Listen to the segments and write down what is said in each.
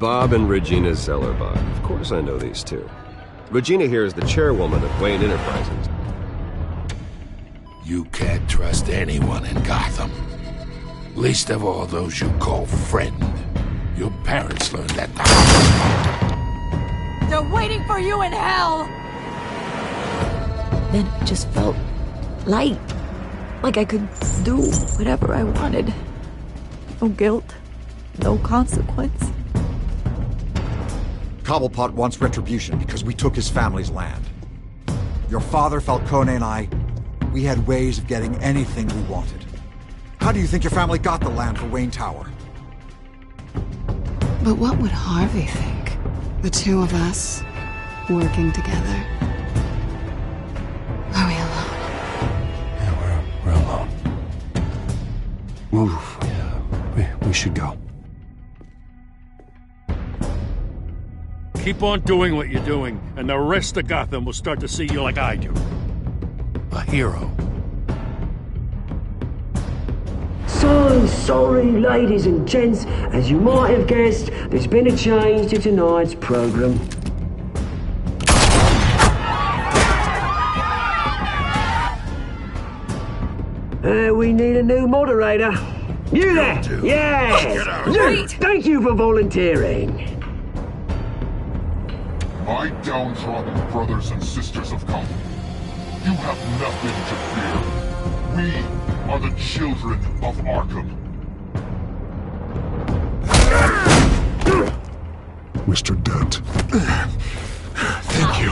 Bob and Regina Zellerbach. Of course I know these two. Regina here is the chairwoman of Wayne Enterprises. You can't trust anyone in Gotham. Least of all those you call friend. Your parents learned that the hard way. They're waiting for you in hell! Then it just felt light. Like I could do whatever I wanted. No guilt. No consequence. Cobblepot wants retribution because we took his family's land. Your father, Falcone, and I, we had ways of getting anything we wanted. How do you think your family got the land for Wayne Tower? But what would Harvey think? The two of us, working together. Are we alone? Yeah, we're alone. Move. Yeah, we should go. Keep on doing what you're doing, and the rest of Gotham will start to see you like I do. A hero. So sorry, ladies and gents. As you might have guessed, there's been a change to tonight's program. We need a new moderator. You there? Yes! Great! Thank you for volunteering. My downtrodden brothers and sisters of Gotham, you have nothing to fear. We are the children of Arkham. Mr. Dent. Thank you.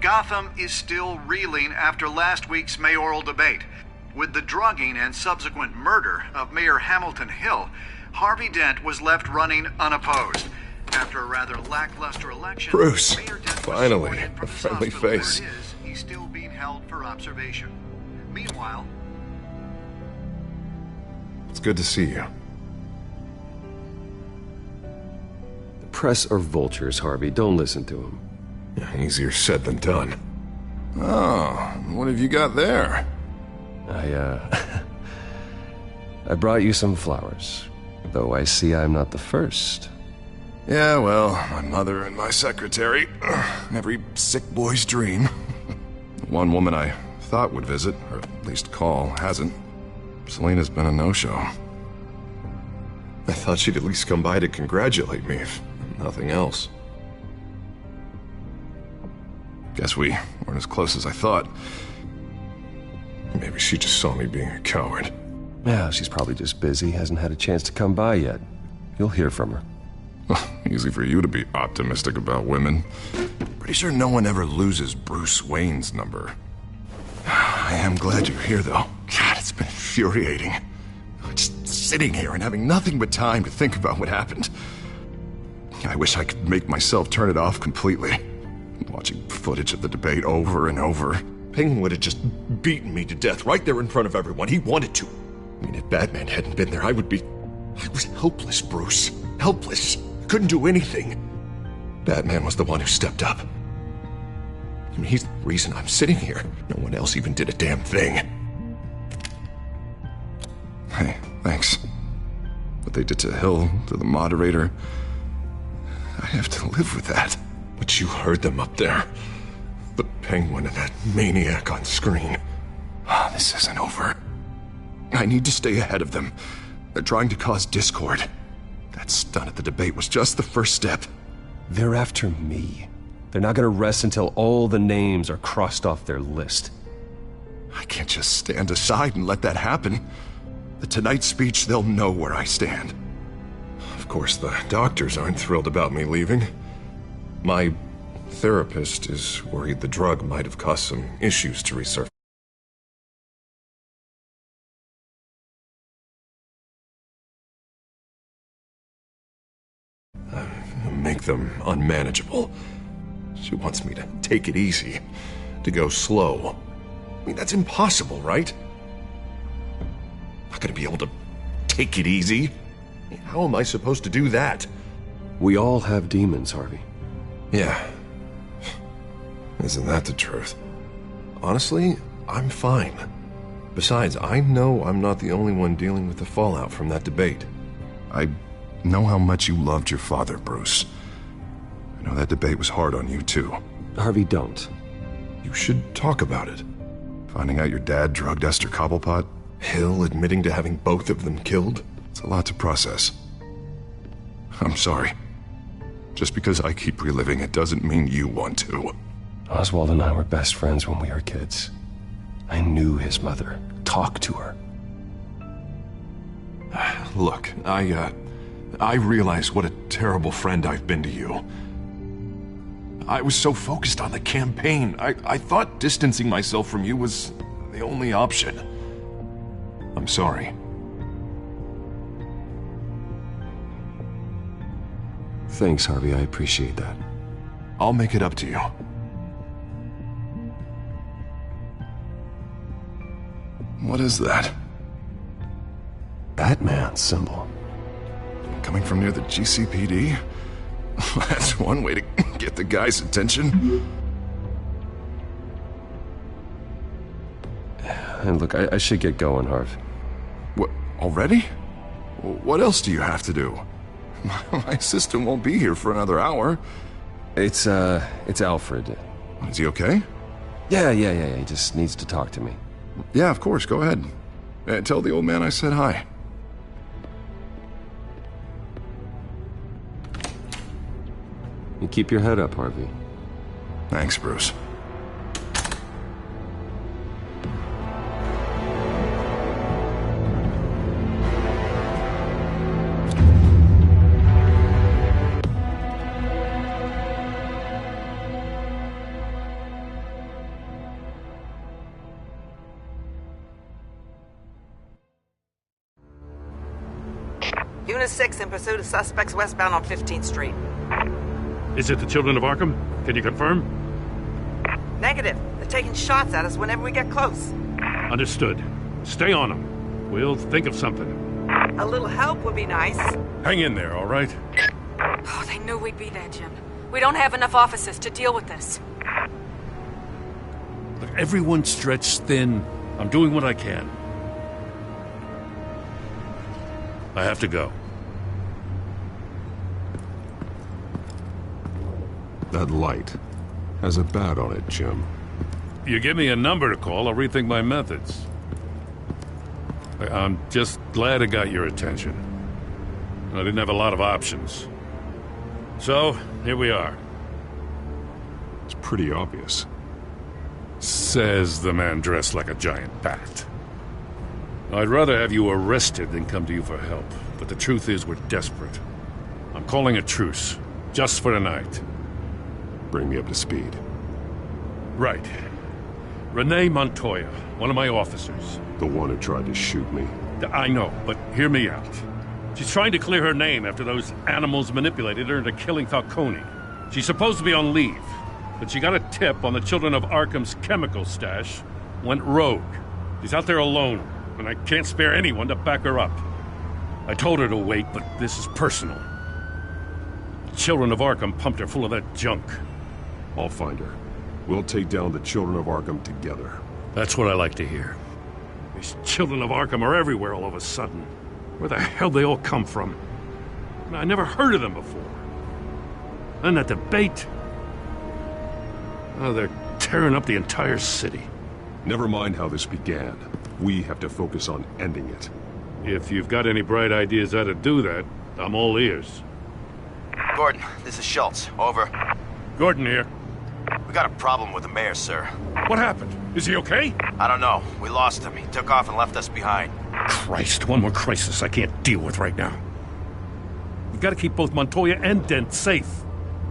Gotham is still reeling after last week's mayoral debate. With the drugging and subsequent murder of Mayor Hamilton Hill, Harvey Dent was left running unopposed. After a rather lackluster election, Bruce, Mayor Dent was finally, sworn in from a his friendly hospital where face. it is. He's still being held for observation. Meanwhile, It's good to see you. The press are vultures, Harvey. Don't listen to them. Easier said than done. Oh, what have you got there? I brought you some flowers. Though I see I'm not the first. Yeah, well, my mother and my secretary. Every sick boy's dream. One woman I thought would visit, or at least call, hasn't. Selena's been a no-show. I thought she'd at least come by to congratulate me, if nothing else. Guess we weren't as close as I thought. Maybe she just saw me being a coward. Yeah, she's probably just busy, hasn't had a chance to come by yet. You'll hear from her. Easy for you to be optimistic about women. Pretty sure no one ever loses Bruce Wayne's number. I am glad you're here, though. God, it's been infuriating. Just sitting here and having nothing but time to think about what happened. I wish I could make myself turn it off completely. Watching footage of the debate over and over. Penguin would have just beaten me to death right there in front of everyone. He wanted to. I mean, if Batman hadn't been there, I was helpless, Bruce. Helpless. Couldn't do anything. Batman was the one who stepped up. I mean, he's the reason I'm sitting here. No one else even did a damn thing. Hey, thanks. What they did to Hill, to the moderator, I have to live with that. But you heard them up there. The Penguin and that maniac on screen. This isn't over. I need to stay ahead of them. They're trying to cause discord. That stunt at the debate was just the first step. They're after me. They're not gonna rest until all the names are crossed off their list. I can't just stand aside and let that happen. The Tonight speech, they'll know where I stand. Of course, the doctors aren't thrilled about me leaving. My therapist is worried the drug might have caused some issues to resurface. them unmanageable. She wants me to take it easy, to go slow. I mean, that's impossible, right? Not gonna be able to take it easy. How am I supposed to do that? We all have demons, Harvey. Yeah. Isn't that the truth? Honestly, I'm fine. Besides, I know I'm not the only one dealing with the fallout from that debate. I know how much you loved your father, Bruce. I know that debate was hard on you, too. Harvey, don't. You should talk about it. Finding out your dad drugged Esther Cobblepot, Hill admitting to having both of them killed. It's a lot to process. I'm sorry. Just because I keep reliving it doesn't mean you want to. Oswald and I were best friends when we were kids. I knew his mother. Talked to her. Look, I realize what a terrible friend I've been to you. I was so focused on the campaign. I thought distancing myself from you was the only option. I'm sorry. Thanks, Harvey. I appreciate that. I'll make it up to you. What is that? Batman symbol. Coming from near the GCPD? That's one way to get the guy's attention. And look, I should get going, Harv. What, already? What else do you have to do? My assistant won't be here for another hour. It's Alfred. Is he okay? Yeah. He just needs to talk to me. Yeah, of course. Go ahead. Tell the old man I said hi. You keep your head up, Harvey. Thanks, Bruce. Unit 6 in pursuit of suspects westbound on 15th Street. Is it the Children of Arkham? Can you confirm? Negative. They're taking shots at us whenever we get close. Understood. Stay on them. We'll think of something. A little help would be nice. Hang in there, all right? Oh, they knew we'd be there, Jim. We don't have enough officers to deal with this. Look, everyone's stretched thin. I'm doing what I can. I have to go. That light has a bat on it, Jim. You give me a number to call, I'll rethink my methods. I'm just glad it got your attention. I didn't have a lot of options. So, here we are. It's pretty obvious. Says the man dressed like a giant bat. I'd rather have you arrested than come to you for help, but the truth is we're desperate. I'm calling a truce, just for tonight. Bring me up to speed. Right. Renee Montoya, one of my officers. The one who tried to shoot me. I know, but hear me out. She's trying to clear her name after those animals manipulated her into killing Falcone. She's supposed to be on leave, but she got a tip on the Children of Arkham's chemical stash, went rogue. She's out there alone, and I can't spare anyone to back her up. I told her to wait, but this is personal. The Children of Arkham pumped her full of that junk. I'll find her. We'll take down the Children of Arkham together. That's what I like to hear. These Children of Arkham are everywhere all of a sudden. Where the hell they all come from? I never heard of them before. And that debate. Oh, they're tearing up the entire city. Never mind how this began. We have to focus on ending it. If you've got any bright ideas how to do that, I'm all ears. Gordon, this is Schultz. Over. Gordon here. We got a problem with the mayor, sir. What happened? Is he okay? I don't know. We lost him. He took off and left us behind. Christ, one more crisis I can't deal with right now. We've got to keep both Montoya and Dent safe.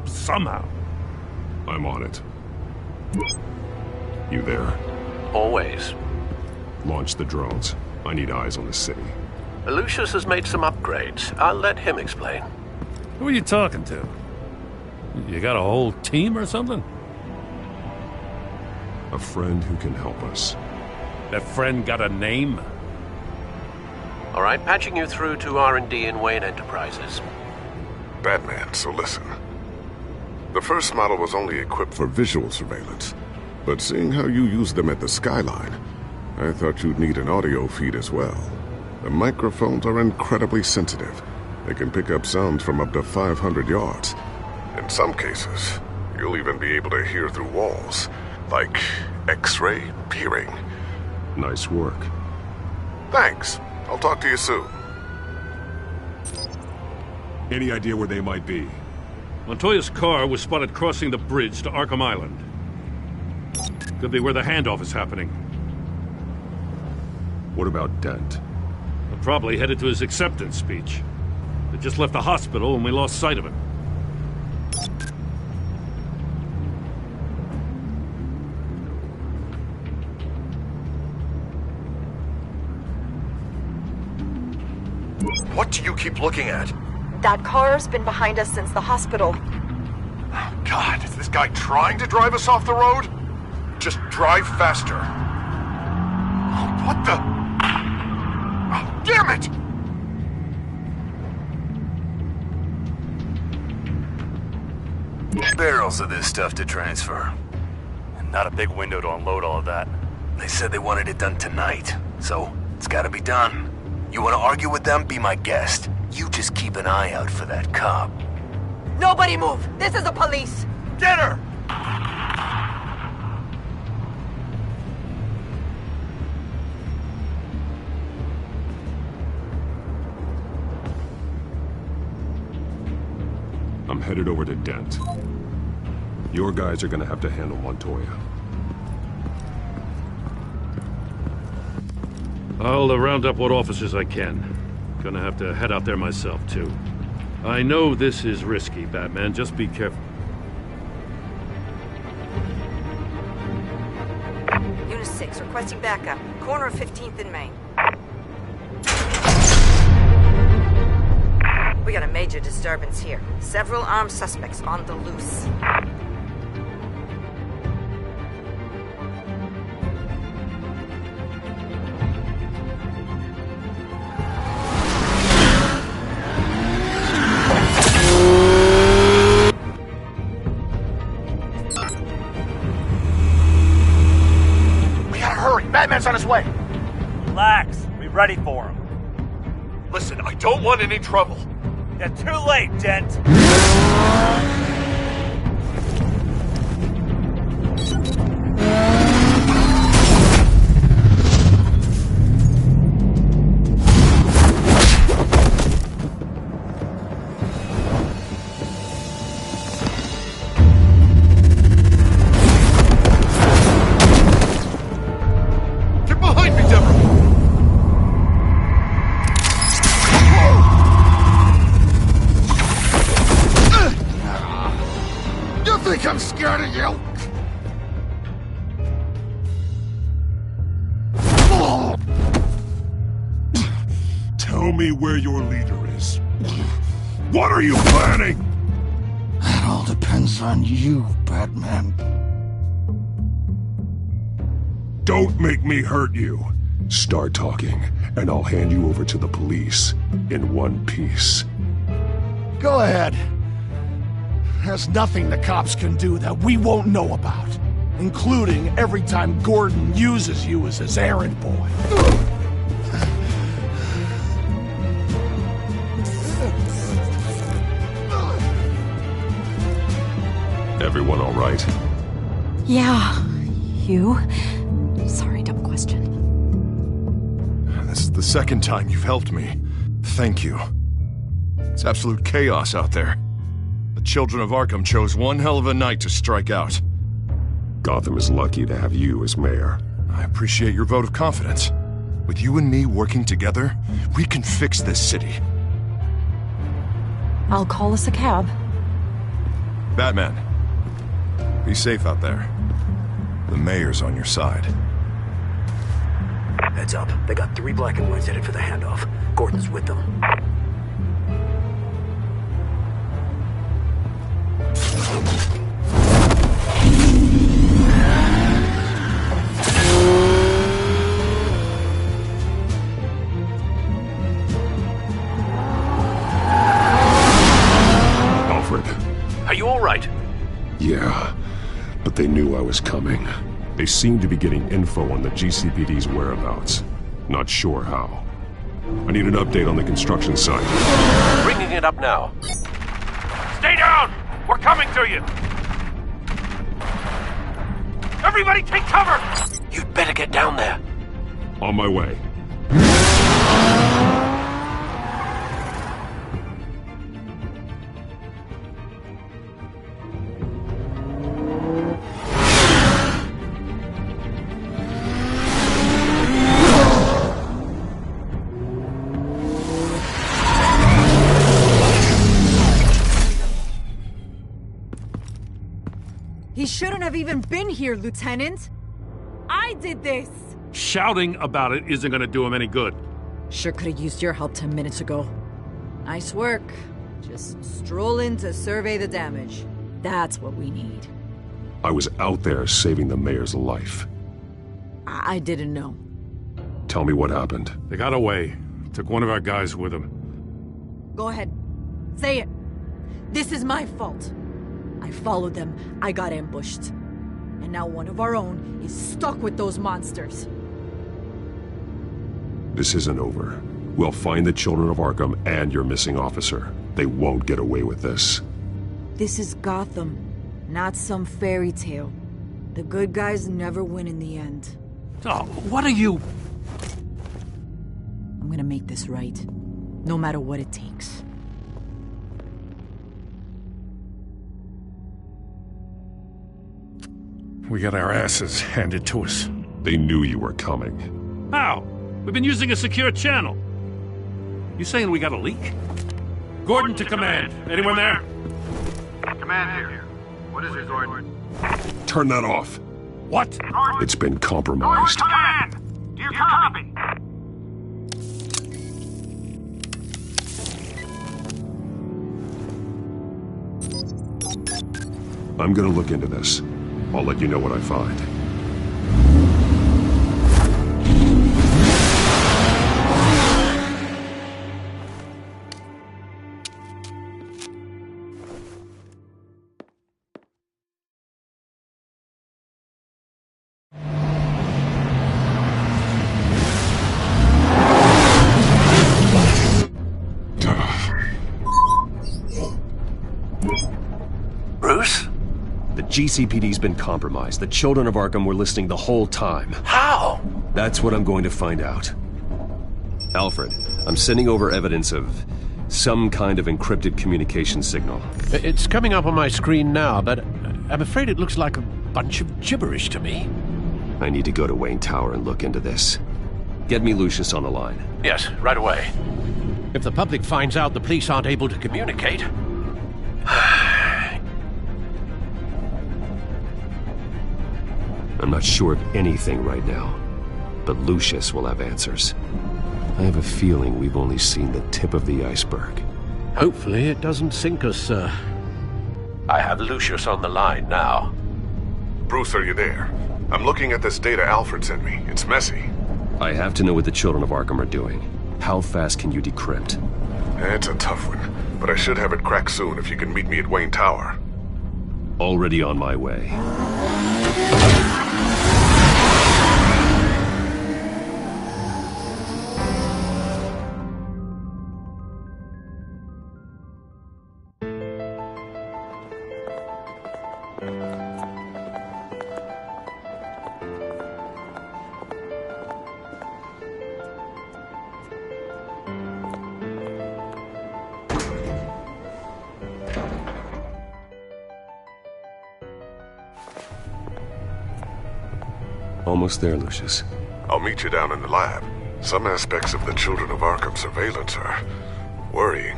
Somehow. I'm on it. You there? Always. Launch the drones. I need eyes on the city. Lucius has made some upgrades. I'll let him explain. Who are you talking to? You got a whole team or something? A friend who can help us. That friend got a name? All right, patching you through to R&D in Wayne Enterprises. Batman, so listen. The first model was only equipped for visual surveillance, but seeing how you use them at the Skyline, I thought you'd need an audio feed as well. The microphones are incredibly sensitive. They can pick up sounds from up to 500 yards. In some cases, you'll even be able to hear through walls, like X-ray peering. Nice work. Thanks. I'll talk to you soon. Any idea where they might be? Montoya's car was spotted crossing the bridge to Arkham Island. Could be where the handoff is happening. What about Dent? They're probably headed to his acceptance speech. They just left the hospital and we lost sight of him. What do you keep looking at? That car's been behind us since the hospital. Oh, God, is this guy trying to drive us off the road? Just drive faster. Oh, what the? Oh, damn it! Barrels of this stuff to transfer. And not a big window to unload all of that. They said they wanted it done tonight, so it's gotta be done. You wanna argue with them? Be my guest. You just keep an eye out for that cop. Nobody move! This is the police! Get her! I'm headed over to Dent. Your guys are gonna have to handle Montoya. I'll round up what officers I can. Gonna have to head out there myself, too. I know this is risky, Batman. Just be careful. Unit 6, requesting backup. Corner of 15th and Main. We got a major disturbance here. Several armed suspects on the loose. Batman's on his way. Relax. Be ready for him. Listen, I don't want any trouble. You're too late, Dent. I'm scared of you! Tell me where your leader is. What are you planning? That all depends on you, Batman. Don't make me hurt you. Start talking, and I'll hand you over to the police in one piece. Go ahead. There's nothing the cops can do that we won't know about, including every time Gordon uses you as his errand boy. Everyone all right? Yeah. You? Sorry, dumb question. This is the second time you've helped me. Thank you. It's absolute chaos out there. The children of Arkham chose one hell of a night to strike out. Gotham is lucky to have you as mayor. I appreciate your vote of confidence. With you and me working together, we can fix this city. I'll call us a cab. Batman, be safe out there. The mayor's on your side. Heads up. They got 3 black and whites headed for the handoff. Gordon's with them. Yeah, but they knew I was coming. They seem to be getting info on the GCPD's whereabouts. Not sure how. I need an update on the construction site. Bringing it up now. Stay down! We're coming to you! Everybody take cover! You'd better get down there. On my way. He shouldn't have even been here, Lieutenant. I did this. Shouting about it isn't gonna do him any good. Sure could have used your help 10 minutes ago. Nice work. Just stroll in to survey the damage. That's what we need. I was out there saving the mayor's life. I didn't know. Tell me what happened. They got away. Took one of our guys with them. Go ahead. Say it. This is my fault. I followed them, I got ambushed. And now one of our own is stuck with those monsters. This isn't over. We'll find the children of Arkham and your missing officer. They won't get away with this. This is Gotham, not some fairy tale. The good guys never win in the end. Oh, what are you... I'm gonna make this right, no matter what it takes. We got our asses handed to us. They knew you were coming. How? We've been using a secure channel. You saying we got a leak? Gordon to command. Anyone there? Command here. What is it, Gordon? Turn that off. What? It's been compromised. Command! Do you copy? I'm gonna look into this. I'll let you know what I find. Bruce? The GCPD's been compromised. The children of Arkham were listening the whole time. How? That's what I'm going to find out. Alfred, I'm sending over evidence of some kind of encrypted communication signal. It's coming up on my screen now, but I'm afraid it looks like a bunch of gibberish to me. I need to go to Wayne Tower and look into this. Get me Lucius on the line. Yes, right away. If the public finds out the police aren't able to communicate... I'm not sure of anything right now, but Lucius will have answers. I have a feeling we've only seen the tip of the iceberg. Hopefully it doesn't sink us, sir. I have Lucius on the line now. Bruce, are you there? I'm looking at this data Alfred sent me. It's messy. I have to know what the children of Arkham are doing. How fast can you decrypt? It's a tough one, but I should have it cracked soon if you can meet me at Wayne Tower. Already on my way. Almost there, Lucius. I'll meet you down in the lab. Some aspects of the Children of Arkham surveillance are worrying.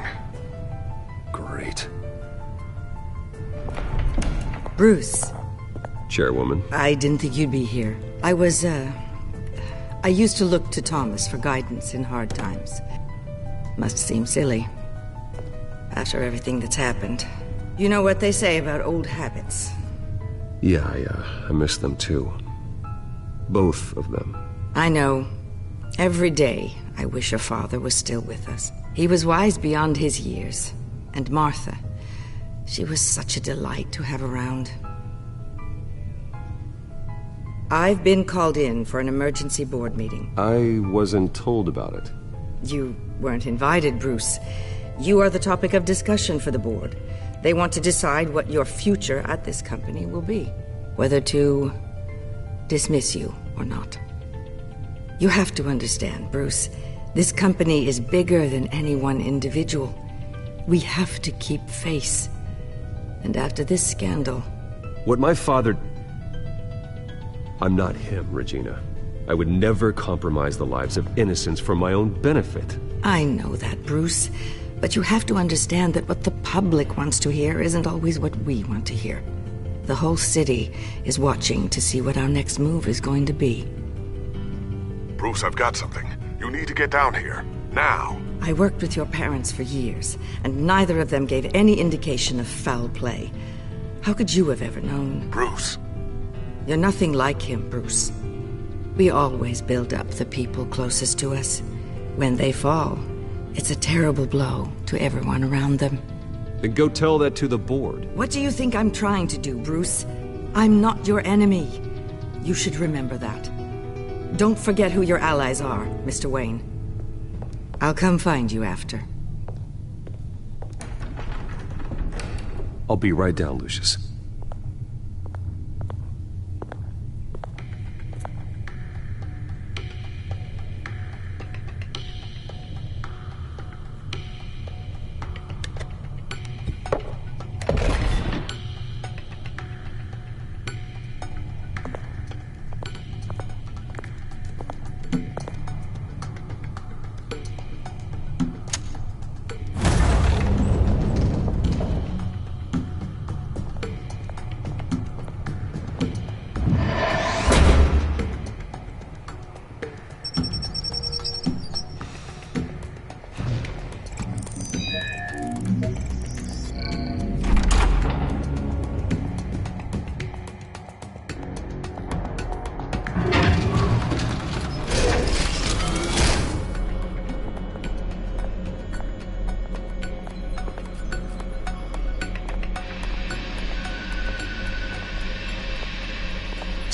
Great. Bruce. Chairwoman. I didn't think you'd be here. I used to look to Thomas for guidance in hard times. Must seem silly. After everything that's happened. You know what they say about old habits. Yeah, I miss them too. Both of them. I know. Every day, I wish your father was still with us. He was wise beyond his years. And Martha, she was such a delight to have around. I've been called in for an emergency board meeting. I wasn't told about it. You weren't invited, Bruce. You are the topic of discussion for the board. They want to decide what your future at this company will be. Whether to dismiss you or not. You have to understand, Bruce. This company is bigger than any one individual. We have to keep face. And after this scandal... What my father... I'm not him, Regina. I would never compromise the lives of innocents for my own benefit. I know that, Bruce. But you have to understand that what the public wants to hear isn't always what we want to hear. The whole city is watching to see what our next move is going to be. Bruce, I've got something. You need to get down here. Now. I worked with your parents for years, and neither of them gave any indication of foul play. How could you have ever known? Bruce. You're nothing like him, Bruce. We always build up the people closest to us. When they fall, it's a terrible blow to everyone around them. Then go tell that to the board. What do you think I'm trying to do, Bruce? I'm not your enemy. You should remember that. Don't forget who your allies are, Mr. Wayne. I'll come find you after. I'll be right down, Lucius.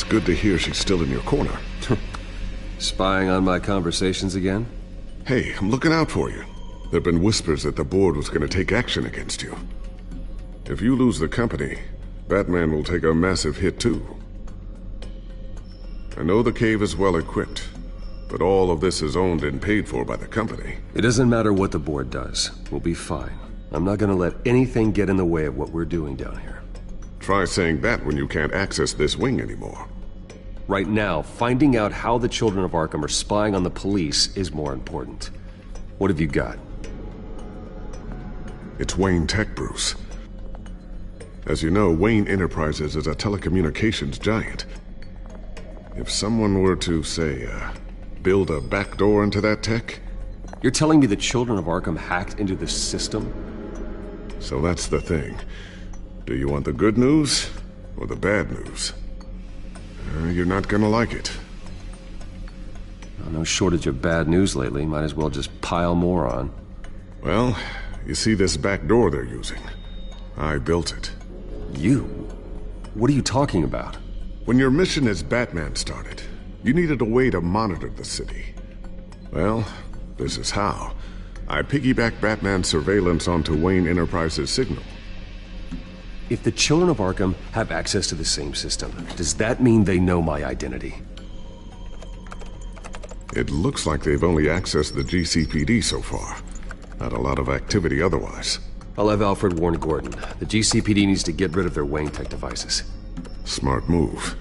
Good to hear she's still in your corner. Spying on my conversations again? Hey, I'm looking out for you. There've been whispers that the board was going to take action against you. If you lose the company, Batman will take a massive hit too. I know the cave is well equipped, but all of this is owned and paid for by the company. It doesn't matter what the board does. We'll be fine. I'm not going to let anything get in the way of what we're doing down here. Try saying that when you can't access this wing anymore. Right now, finding out how the children of Arkham are spying on the police is more important. What have you got? It's Wayne Tech, Bruce. As you know, Wayne Enterprises is a telecommunications giant. If someone were to, say, build a backdoor into that tech... You're telling me the children of Arkham hacked into this system? So that's the thing. Do you want the good news or the bad news? You're not gonna like it. No shortage of bad news lately. Might as well just pile more on. Well, you see this back door they're using? I built it. You? What are you talking about? When your mission as Batman started, you needed a way to monitor the city. Well, this is how. I piggybacked Batman's surveillance onto Wayne Enterprises' signal. If the children of Arkham have access to the same system, does that mean they know my identity? It looks like they've only accessed the GCPD so far. Not a lot of activity otherwise. I'll have Alfred warn Gordon. The GCPD needs to get rid of their Wayne Tech devices. Smart move.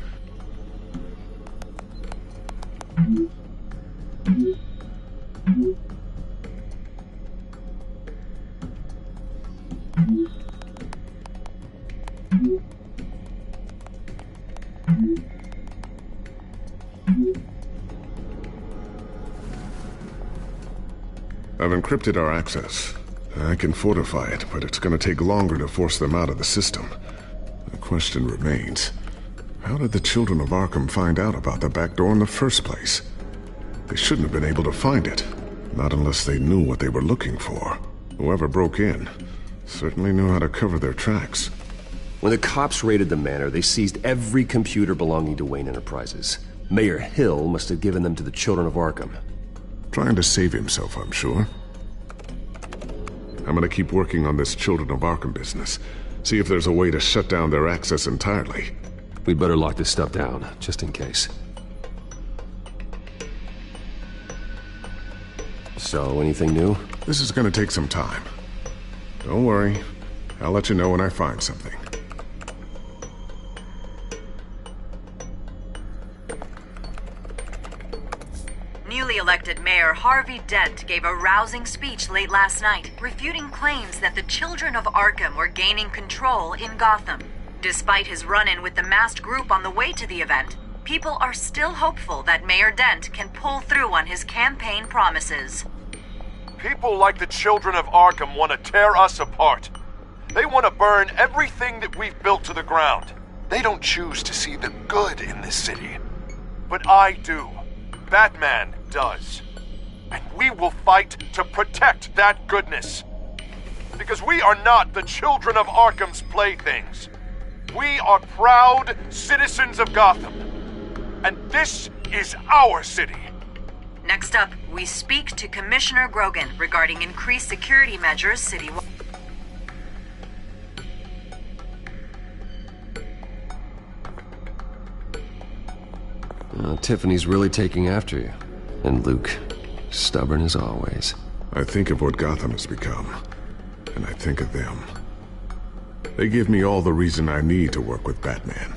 I've encrypted our access. I can fortify it, but it's gonna take longer to force them out of the system. The question remains, how did the children of Arkham find out about the back door in the first place? They shouldn't have been able to find it. Not unless they knew what they were looking for. Whoever broke in certainly knew how to cover their tracks. When the cops raided the manor, they seized every computer belonging to Wayne Enterprises. Mayor Hill must have given them to the Children of Arkham. Trying to save himself, I'm sure. I'm gonna keep working on this Children of Arkham business. See if there's a way to shut down their access entirely. We'd better lock this stuff down, just in case. So, anything new? This is gonna take some time. Don't worry. I'll let you know when I find something. Newly elected Mayor Harvey Dent gave a rousing speech late last night, refuting claims that the Children of Arkham were gaining control in Gotham. Despite his run-in with the masked group on the way to the event, people are still hopeful that Mayor Dent can pull through on his campaign promises. People like the Children of Arkham want to tear us apart. They want to burn everything that we've built to the ground. They don't choose to see the good in this city. But I do. Batman does. And we will fight to protect that goodness. Because we are not the Children of Arkham's playthings. We are proud citizens of Gotham. And this is our city. Next up, we speak to Commissioner Grogan regarding increased security measures citywide. Tiffany's really taking after you. And Luke, stubborn as always. I think of what Gotham has become, and I think of them. They give me all the reason I need to work with Batman.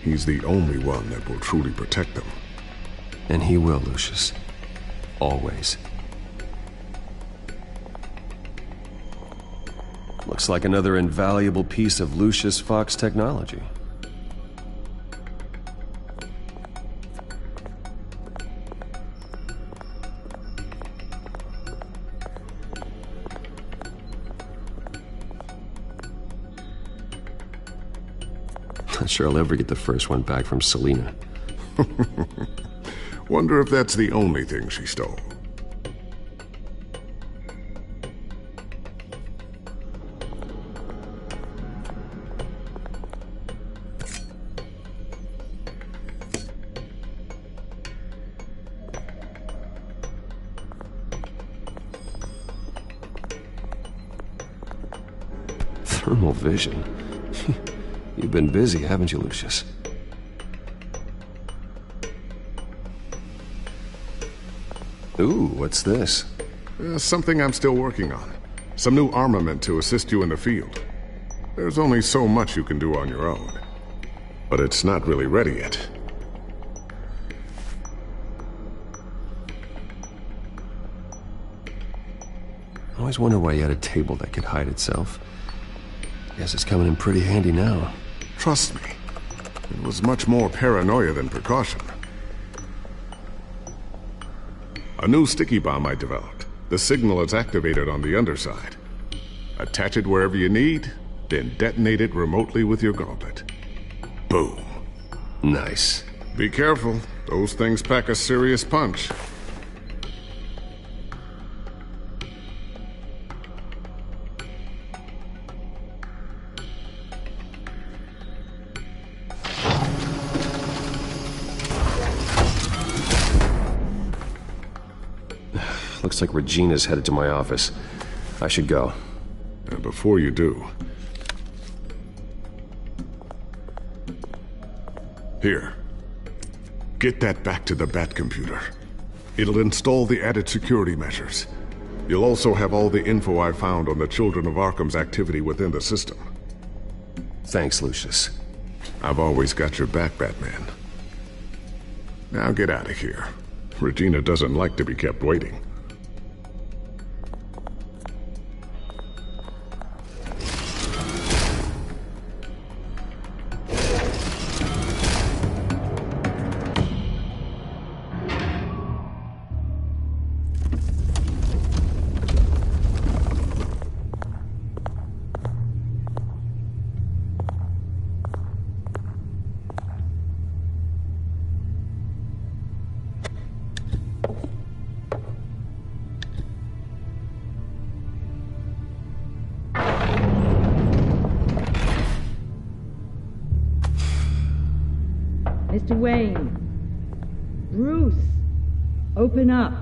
He's the only one that will truly protect them. And he will, Lucius. Always. Looks like another invaluable piece of Lucius Fox technology. Not sure I'll ever get the first one back from Selina. Wonder if that's the only thing she stole. Thermal vision. You've been busy, haven't you, Lucius? Ooh, what's this? Something I'm still working on. Some new armament to assist you in the field. There's only so much you can do on your own. But it's not really ready yet. I always wondered why you had a table that could hide itself. Guess it's coming in pretty handy now. Trust me, it was much more paranoia than precaution. A new sticky bomb I developed. The signal is activated on the underside. Attach it wherever you need, then detonate it remotely with your gauntlet. Boom. Nice. Be careful. Those things pack a serious punch. Looks like Regina's headed to my office. I should go. And before you do... Here. Get that back to the Bat computer. It'll install the added security measures. You'll also have all the info I found on the Children of Arkham's activity within the system. Thanks, Lucius. I've always got your back, Batman. Now get out of here. Regina doesn't like to be kept waiting. Mr. Wayne. Bruce, open up.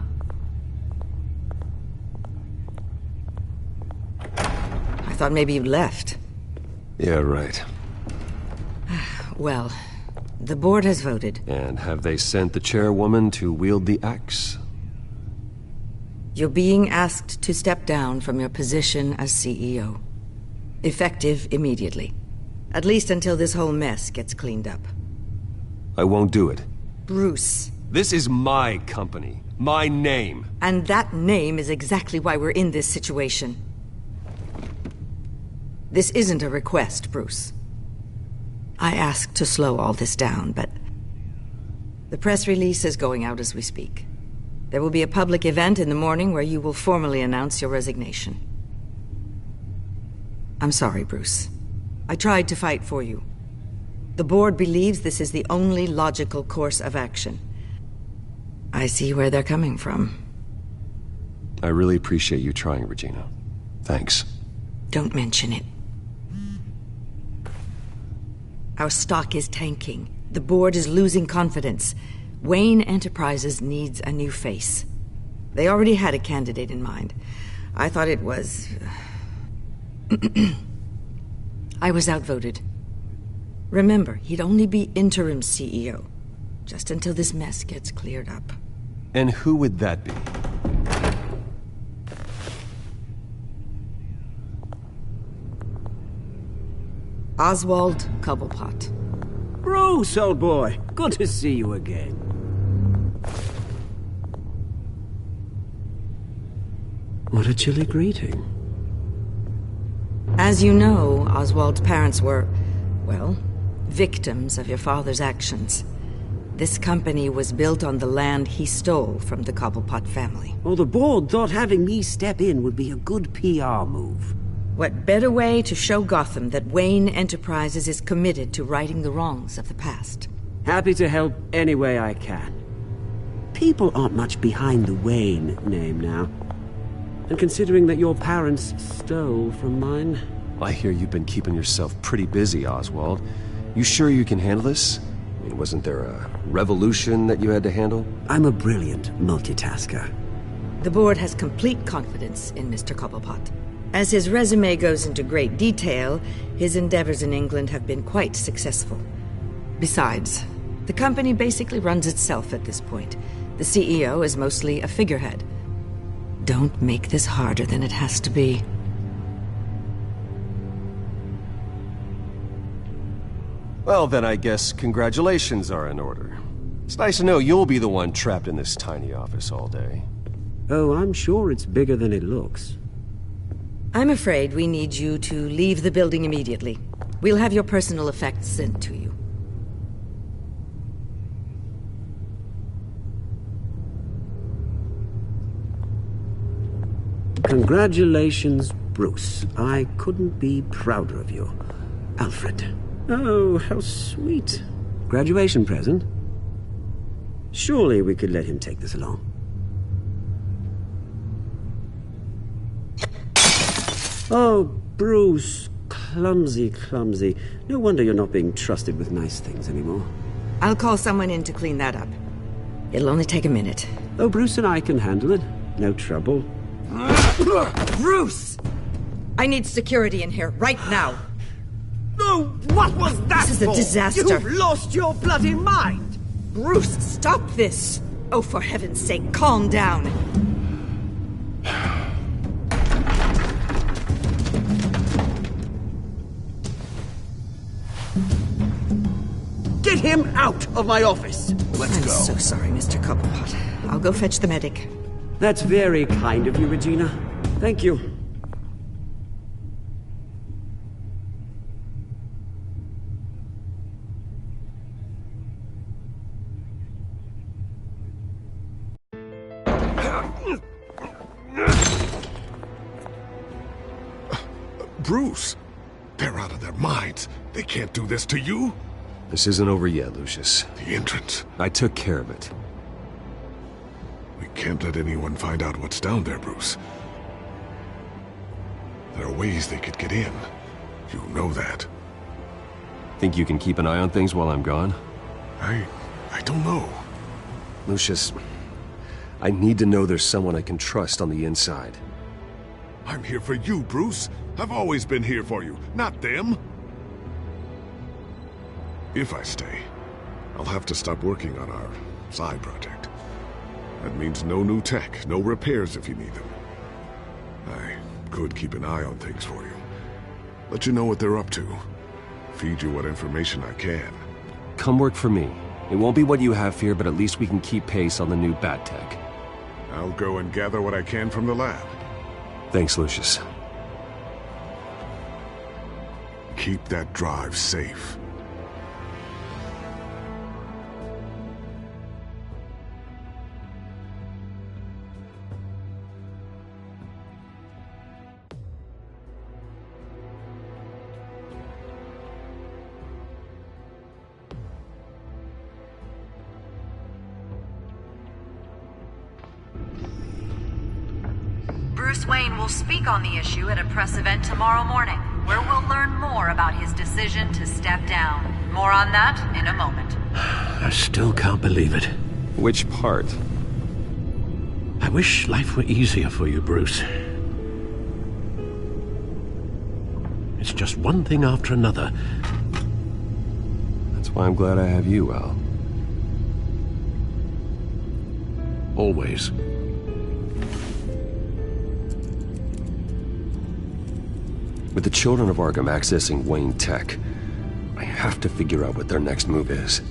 I thought maybe you'd left. Yeah, right. Well, the board has voted. And have they sent the chairwoman to wield the axe? You're being asked to step down from your position as CEO. Effective immediately. At least until this whole mess gets cleaned up. I won't do it. Bruce. This is my company. My name. And that name is exactly why we're in this situation. This isn't a request, Bruce. I asked to slow all this down, but the press release is going out as we speak. There will be a public event in the morning where you will formally announce your resignation. I'm sorry, Bruce. I tried to fight for you. The board believes this is the only logical course of action. I see where they're coming from. I really appreciate you trying, Regina. Thanks. Don't mention it. Our stock is tanking. The board is losing confidence. Wayne Enterprises needs a new face. They already had a candidate in mind. I thought it was... I was outvoted. Remember, he'd only be interim CEO, just until this mess gets cleared up. And who would that be? Oswald Cobblepot. Bruce, old boy. Good to see you again. What a chilly greeting. As you know, Oswald's parents were, well, victims of your father's actions. This company was built on the land he stole from the Cobblepot family. Well, the board thought having me step in would be a good PR move. What better way to show Gotham that Wayne Enterprises is committed to righting the wrongs of the past? Happy to help any way I can. People aren't much behind the Wayne name now. And considering that your parents stole from mine... I hear you've been keeping yourself pretty busy, Oswald. You sure you can handle this? I mean, wasn't there a revolution that you had to handle? I'm a brilliant multitasker. The board has complete confidence in Mr. Cobblepot. As his resume goes into great detail, his endeavors in England have been quite successful. Besides, the company basically runs itself at this point. The CEO is mostly a figurehead. Don't make this harder than it has to be. Well, then I guess congratulations are in order. It's nice to know you'll be the one trapped in this tiny office all day. Oh, I'm sure it's bigger than it looks. I'm afraid we need you to leave the building immediately. We'll have your personal effects sent to you. Congratulations, Bruce. I couldn't be prouder of you. Alfred. Oh, how sweet. Graduation present? Surely we could let him take this along. Oh, Bruce. Clumsy, clumsy. No wonder you're not being trusted with nice things anymore. I'll call someone in to clean that up. It'll only take a minute. Oh, Bruce and I can handle it. No trouble. Bruce! I need security in here, right now. No, what was that This is a disaster. You've lost your bloody mind! Bruce, stop this! Oh, for heaven's sake, calm down. Get him out of my office! Let's I'm go. so sorry, Mr. Cobblepot. I'll go fetch the medic. That's very kind of you, Regina. Thank you. Bruce, they're out of their minds. They can't do this to you. This isn't over yet, Lucius. The entrance. I took care of it. We can't let anyone find out what's down there, Bruce. There are ways they could get in. You know that. Think you can keep an eye on things while I'm gone? I don't know. Lucius, I need to know there's someone I can trust on the inside. I'm here for you, Bruce. I've always been here for you, not them. If I stay, I'll have to stop working on our side project. That means no new tech, no repairs if you need them. I could keep an eye on things for you. Let you know what they're up to. Feed you what information I can. Come work for me. It won't be what you have here, but at least we can keep pace on the new bat tech. I'll go and gather what I can from the lab. Thanks, Lucius. Keep that drive safe. Bruce Wayne will speak on the issue at a press event tomorrow morning, where we'll learn more about his decision to step down. More on that in a moment. I still can't believe it. Which part? I wish life were easier for you, Bruce. It's just one thing after another. That's why I'm glad I have you, Al. Always. With the children of Arkham accessing Wayne Tech, I have to figure out what their next move is.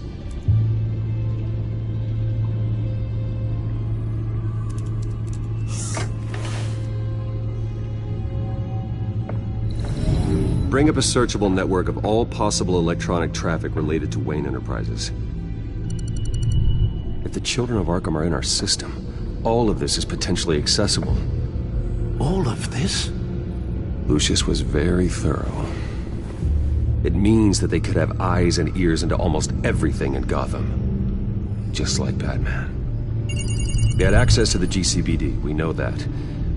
Bring up a searchable network of all possible electronic traffic related to Wayne Enterprises. If the children of Arkham are in our system, all of this is potentially accessible. All of this? Lucius was very thorough. It means that they could have eyes and ears into almost everything in Gotham. Just like Batman. They had access to the GCPD, we know that.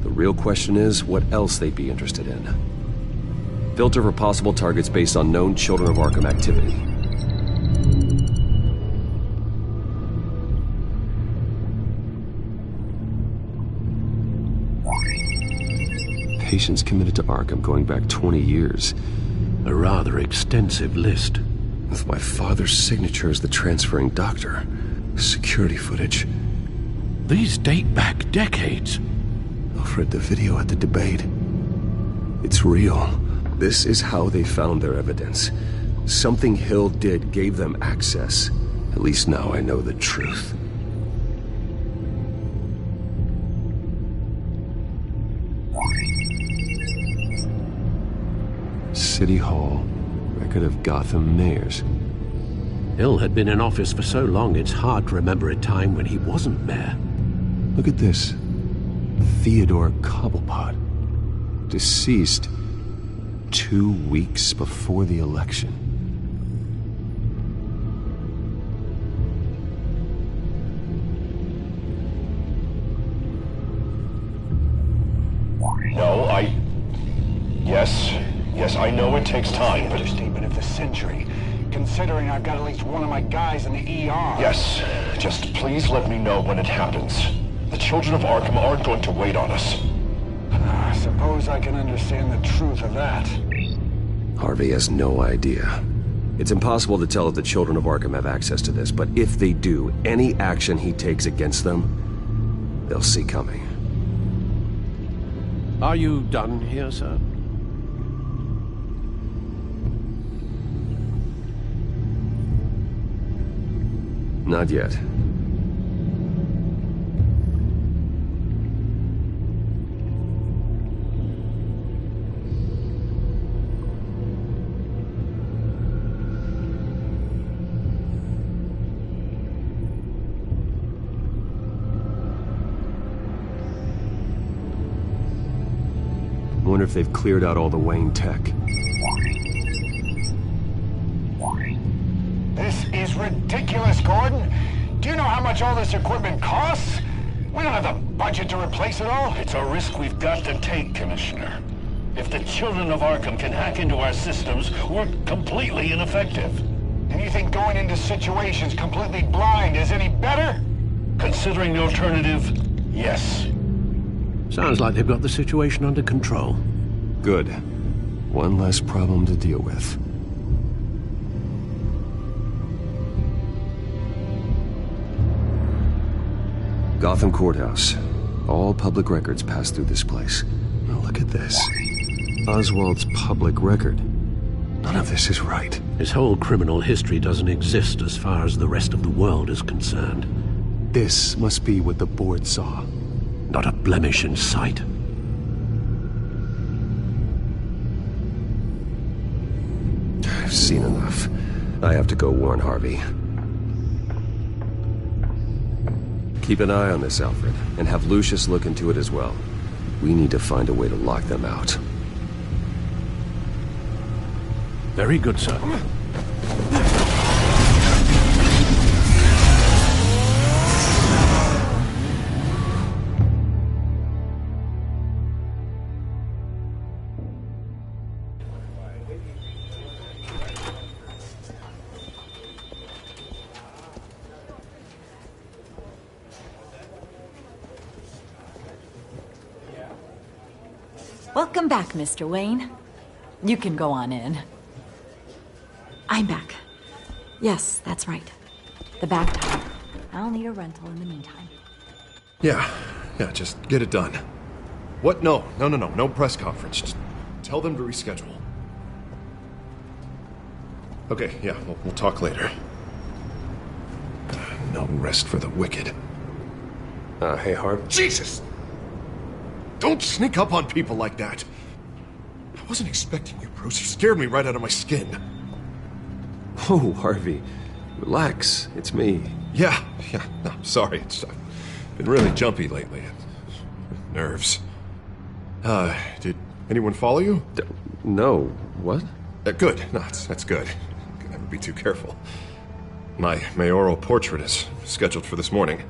The real question is what else they'd be interested in. Filter for possible targets based on known Children of Arkham activity. Patients committed to Arkham going back 20 years. A rather extensive list. With my father's signature as the transferring doctor. Security footage. These date back decades. Alfred, the video at the debate. It's real. This is how they found their evidence. Something Hill did gave them access. At least now I know the truth. City Hall. Record of Gotham mayors. Hill had been in office for so long, it's hard to remember a time when he wasn't mayor. Look at this. Theodore Cobblepot. Deceased 2 weeks before the election. No, Yes, I know it takes time, but... Understatement of the century, considering I've got at least one of my guys in the ER. Yes, just please let me know when it happens. The children of Arkham aren't going to wait on us. I suppose I can understand the truth of that. Harvey has no idea. It's impossible to tell if the children of Arkham have access to this, but if they do, any action he takes against them, they'll see coming. Are you done here, sir? Not yet. I wonder if they've cleared out all the Wayne tech. This is ridiculous, Gordon. Do you know how much all this equipment costs? We don't have the budget to replace it all. It's a risk we've got to take, Commissioner. If the children of Arkham can hack into our systems, we're completely ineffective. And you think going into situations completely blind is any better? Considering the alternative, yes. Sounds like they've got the situation under control. Good. One less problem to deal with. Gotham Courthouse. All public records pass through this place. Now look at this. Oswald's public record. None of this is right. His whole criminal history doesn't exist as far as the rest of the world is concerned. This must be what the board saw. Not a blemish in sight. I've seen enough. I have to go warn Harvey. Keep an eye on this, Alfred, and have Lucius look into it as well. We need to find a way to lock them out. Very good, sir. Welcome back, Mr. Wayne. You can go on in. I'm back. Yes, that's right. The back tire. I'll need a rental in the meantime. Yeah, just get it done. What? No press conference. Just tell them to reschedule. Okay, yeah, we'll talk later. No rest for the wicked. Hey, Harv. Jesus! Don't sneak up on people like that. I wasn't expecting you, Bruce. You scared me right out of my skin. Oh, Harvey. Relax. It's me. Yeah, no, sorry. I've been really jumpy lately. Nerves. Did anyone follow you? No. What? Good. No, that's good. Can never be too careful. My mayoral portrait is scheduled for this morning.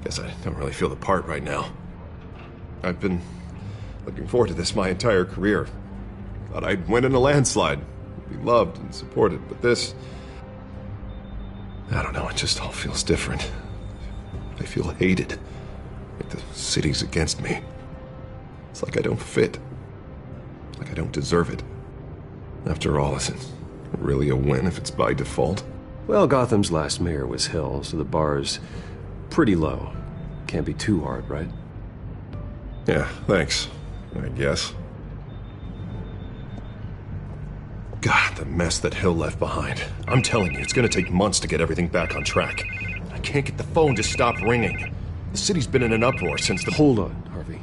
Guess I don't really feel the part right now. I've been looking forward to this my entire career. Thought I'd win in a landslide, be loved and supported, but this... I don't know, it just all feels different. I feel hated. Like the city's against me. It's like I don't fit. Like I don't deserve it. After all, is it really a win if it's by default? Well, Gotham's last mayor was Hill, so the bar's pretty low. Can't be too hard, right? Yeah, thanks, I guess. God, the mess that Hill left behind. I'm telling you, it's gonna take months to get everything back on track. I can't get the phone to stop ringing. The city's been in an uproar since the... Hold on, Harvey.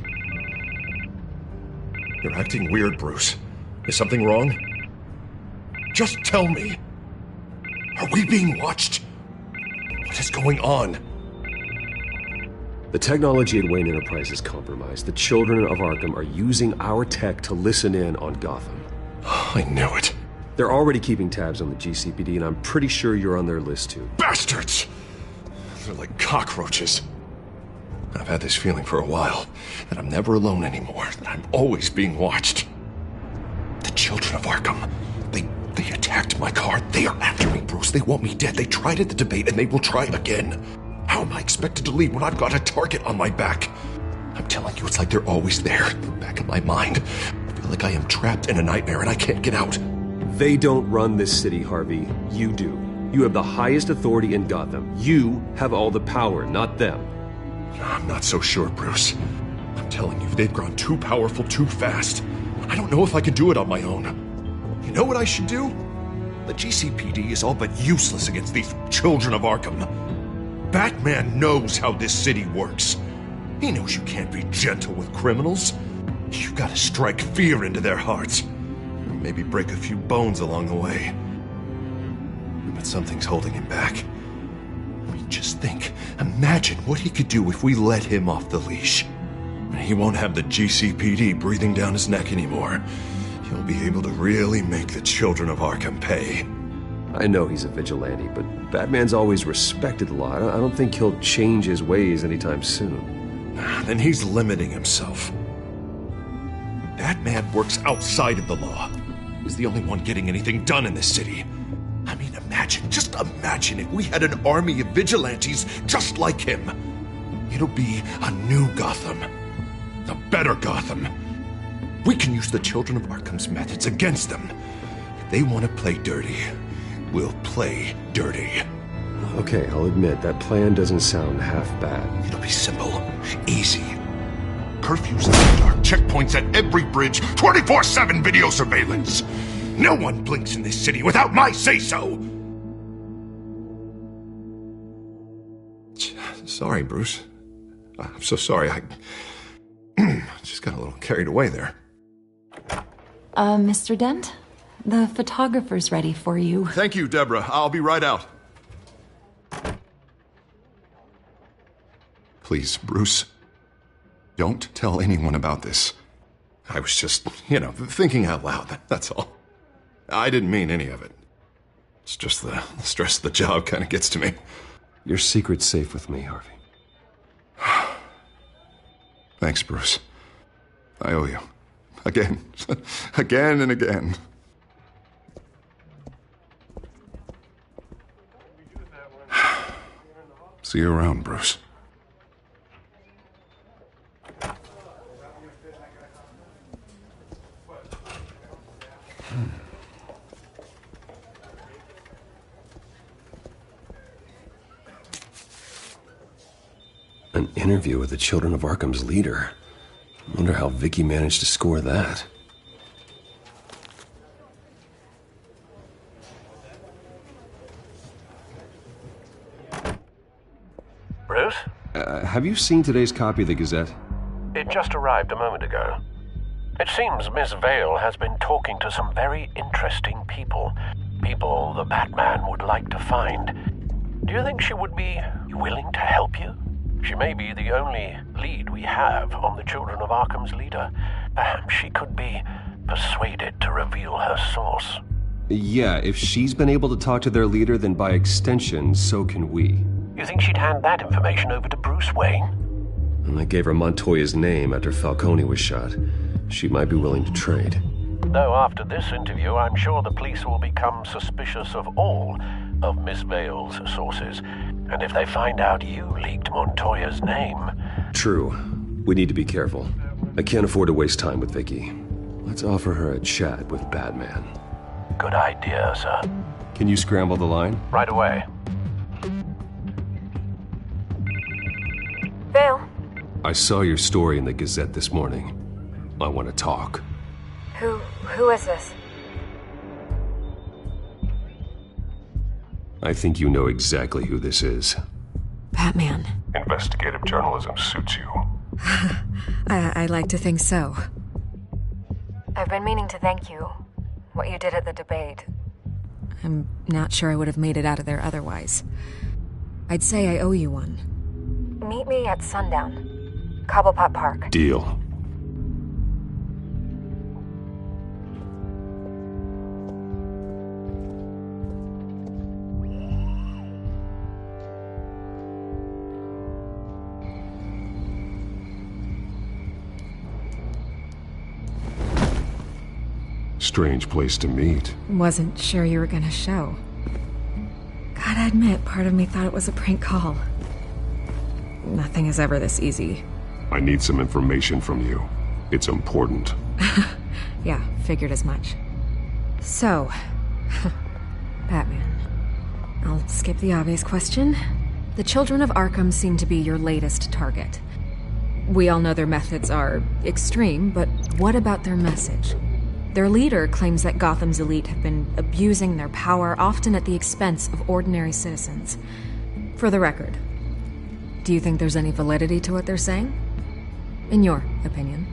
You're acting weird, Bruce. Is something wrong? Just tell me. Are we being watched? What is going on? The technology at Wayne Enterprise is compromised. The children of Arkham are using our tech to listen in on Gotham. I knew it. They're already keeping tabs on the GCPD, and I'm pretty sure you're on their list too. Bastards! They're like cockroaches. I've had this feeling for a while, that I'm never alone anymore, that I'm always being watched. The children of Arkham, they attacked my car. They are after me, Bruce. They want me dead. They tried at the debate, and they will try again. How am I expected to leave when I've got a target on my back? I'm telling you, it's like they're always there, in the back of my mind. I feel like I am trapped in a nightmare and I can't get out. They don't run this city, Harvey. You do. You have the highest authority in Gotham. You have all the power, not them. I'm not so sure, Bruce. I'm telling you, they've grown too powerful too fast. I don't know if I can do it on my own. You know what I should do? The GCPD is all but useless against these children of Arkham. Batman knows how this city works. He knows you can't be gentle with criminals. You've got to strike fear into their hearts. Or maybe break a few bones along the way. But something's holding him back. I mean, just think. Imagine what he could do if we let him off the leash. He won't have the GCPD breathing down his neck anymore. He'll be able to really make the children of Arkham pay. I know he's a vigilante, but Batman's always respected the law. I don't think he'll change his ways anytime soon. Then he's limiting himself. Batman works outside of the law. He's the only one getting anything done in this city. I mean, just imagine if we had an army of vigilantes just like him. It'll be a new Gotham. A better Gotham. We can use the Children of Arkham's methods against them. If they want to play dirty, we'll play dirty. Okay, I'll admit, that plan doesn't sound half bad. It'll be simple, easy. Curfews in the dark, checkpoints at every bridge, 24/7 video surveillance. No one blinks in this city without my say-so. Sorry, Bruce. I'm so sorry. I just got a little carried away there. Mr. Dent? The photographer's ready for you. Thank you, Deborah. I'll be right out. Please, Bruce, don't tell anyone about this. I was just, thinking out loud, that's all. I didn't mean any of it. It's just the stress of the job kind of gets to me. Your secret's safe with me, Harvey. Thanks, Bruce. I owe you. Again. Again and again. See you around, Bruce. An interview with the Children of Arkham's leader. I wonder how Vicky managed to score that. Bruce? Have you seen today's copy of the Gazette? It just arrived a moment ago. It seems Miss Vale has been talking to some very interesting people. People the Batman would like to find. Do you think she would be willing to help you? She may be the only lead we have on the Children of Arkham's leader. Perhaps she could be persuaded to reveal her source. Yeah, if she's been able to talk to their leader, then by extension, so can we. You think she'd hand that information over to Bruce Wayne? And I gave her Montoya's name after Falcone was shot. She might be willing to trade. Though after this interview, I'm sure the police will become suspicious of all of Miss Vale's sources. And if they find out you leaked Montoya's name... True. We need to be careful. I can't afford to waste time with Vicky. Let's offer her a chat with Batman. Good idea, sir. Can you scramble the line? Right away. Vale? I saw your story in the Gazette this morning. I want to talk. Who is this? I think you know exactly who this is. Batman. Investigative journalism suits you. I'd like to think so. I've been meaning to thank you. What you did at the debate. I'm not sure I would have made it out of there otherwise. I'd say I owe you one. Meet me at sundown. Cobblepot Park. Deal. Strange place to meet. Wasn't sure you were gonna show. Gotta admit, part of me thought it was a prank call. Nothing is ever this easy. I need some information from you. It's important. Yeah, figured as much. So, Batman. I'll skip the obvious question. The Children of Arkham seem to be your latest target. We all know their methods are extreme, but what about their message? Their leader claims that Gotham's elite have been abusing their power, often at the expense of ordinary citizens. For the record, do you think there's any validity to what they're saying? In your opinion?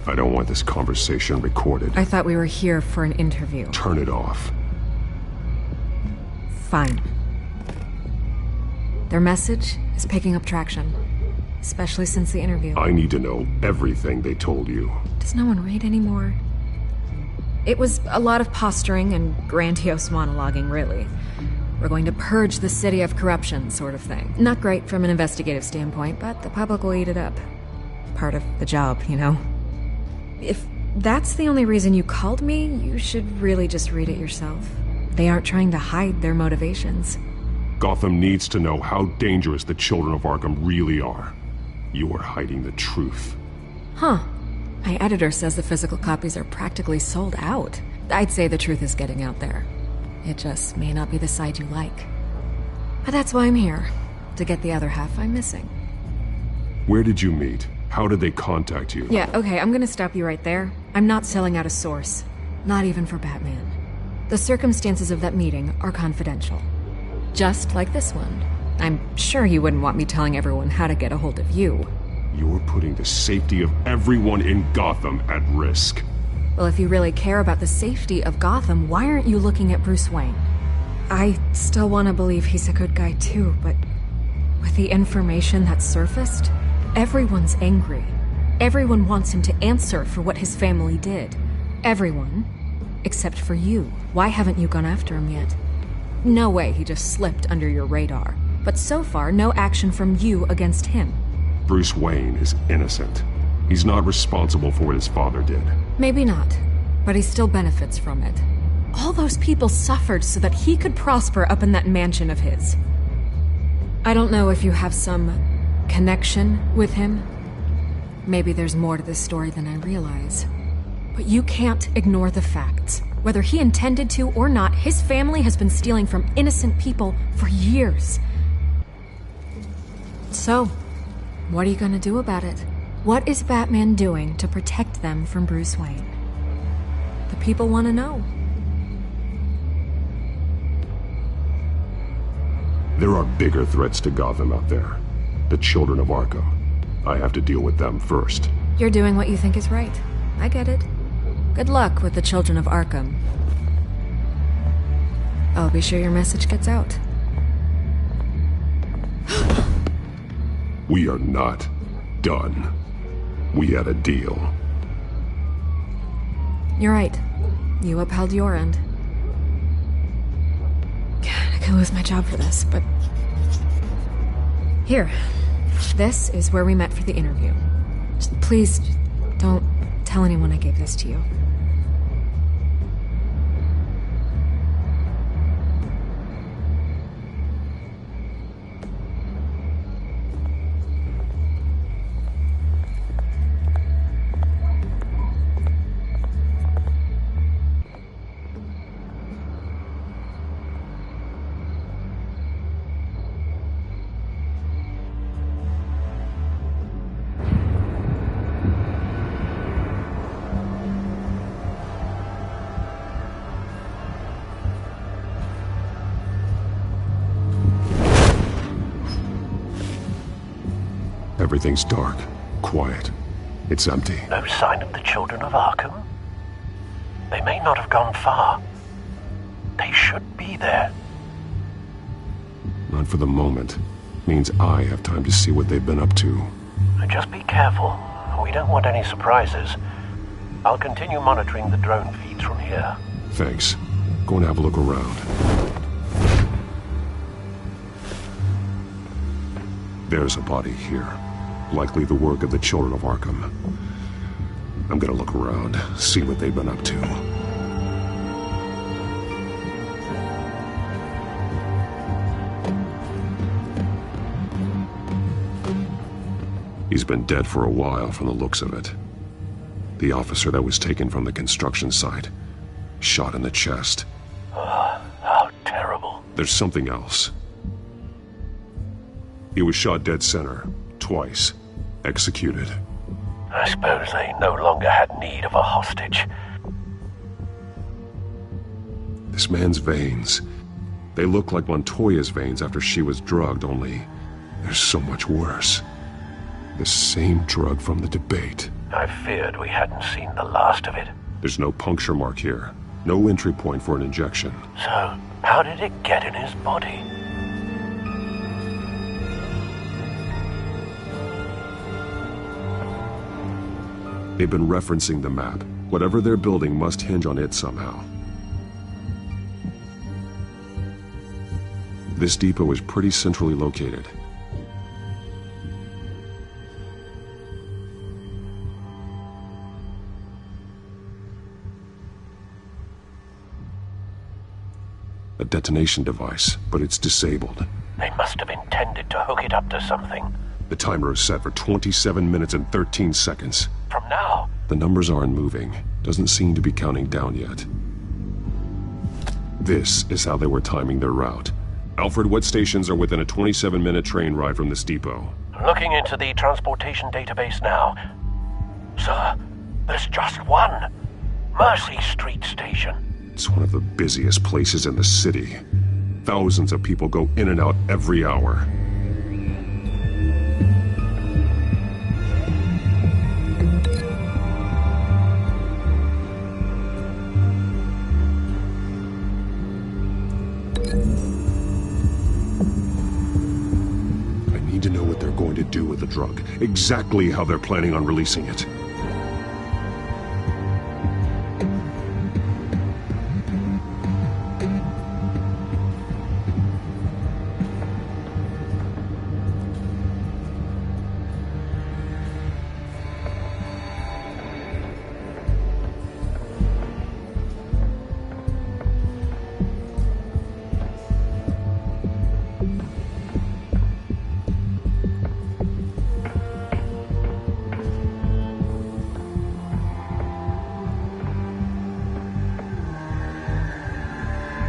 I don't want this conversation recorded. I thought we were here for an interview. Turn it off. Fine. Their message is picking up traction. Especially since the interview. I need to know everything they told you. Does no one read anymore? It was a lot of posturing and grandiose monologuing, really. We're going to purge the city of corruption, sort of thing. Not great from an investigative standpoint, but the public will eat it up. Part of the job, you know? If that's the only reason you called me, you should really just read it yourself. They aren't trying to hide their motivations. Gotham needs to know how dangerous the children of Arkham really are. You are hiding the truth. Huh. My editor says the physical copies are practically sold out. I'd say the truth is getting out there. It just may not be the side you like. But that's why I'm here, to get the other half I'm missing. Where did you meet? How did they contact you? Yeah, okay, I'm gonna stop you right there. I'm not selling out a source. Not even for Batman. The circumstances of that meeting are confidential. Just like this one. I'm sure you wouldn't want me telling everyone how to get a hold of you. You're putting the safety of everyone in Gotham at risk. Well, if you really care about the safety of Gotham, why aren't you looking at Bruce Wayne? I still want to believe he's a good guy too, but with the information that's surfaced, everyone's angry. Everyone wants him to answer for what his family did. Everyone. Except for you. Why haven't you gone after him yet? No way he just slipped under your radar. But so far, no action from you against him. Bruce Wayne is innocent. He's not responsible for what his father did. Maybe not, but he still benefits from it. All those people suffered so that he could prosper up in that mansion of his. I don't know if you have some connection with him. Maybe there's more to this story than I realize. But you can't ignore the facts. Whether he intended to or not, his family has been stealing from innocent people for years. So, what are you gonna do about it? What is Batman doing to protect them from Bruce Wayne? The people want to know. There are bigger threats to Gotham out there. The children of Arkham. I have to deal with them first. You're doing what you think is right. I get it. Good luck with the children of Arkham. I'll be sure your message gets out. We are not done. We had a deal. You're right. You upheld your end. God, I could lose my job for this, but... Here. This is where we met for the interview. Please, don't tell anyone I gave this to you. Everything's dark, quiet. It's empty. No sign of the children of Arkham? They may not have gone far. They should be there. Not for the moment. Means I have time to see what they've been up to. Just be careful. We don't want any surprises. I'll continue monitoring the drone feeds from here. Thanks. Go and have a look around. There's a body here. Likely the work of the children of Arkham. I'm gonna look around, see what they've been up to. He's been dead for a while from the looks of it. The officer that was taken from the construction site. Shot in the chest. How terrible. There's something else. He was shot dead center, twice. Executed. I suppose they no longer had need of a hostage. This man's veins. They look like Montoya's veins after she was drugged, only they're so much worse. The same drug from the debate. I feared we hadn't seen the last of it. There's no puncture mark here. No entry point for an injection. So, how did it get in his body? They've been referencing the map. Whatever they're building must hinge on it somehow. This depot is pretty centrally located. A detonation device, but it's disabled. They must have intended to hook it up to something. The timer is set for 27 minutes and 13 seconds. From now? The numbers aren't moving. Doesn't seem to be counting down yet. This is how they were timing their route. Alfred, what stations are within a 27-minute train ride from this depot? Looking into the transportation database now. Sir, there's just one. Mercy Street Station. It's one of the busiest places in the city. Thousands of people go in and out every hour. I need to know what they're going to do with the drug. Exactly how they're planning on releasing it.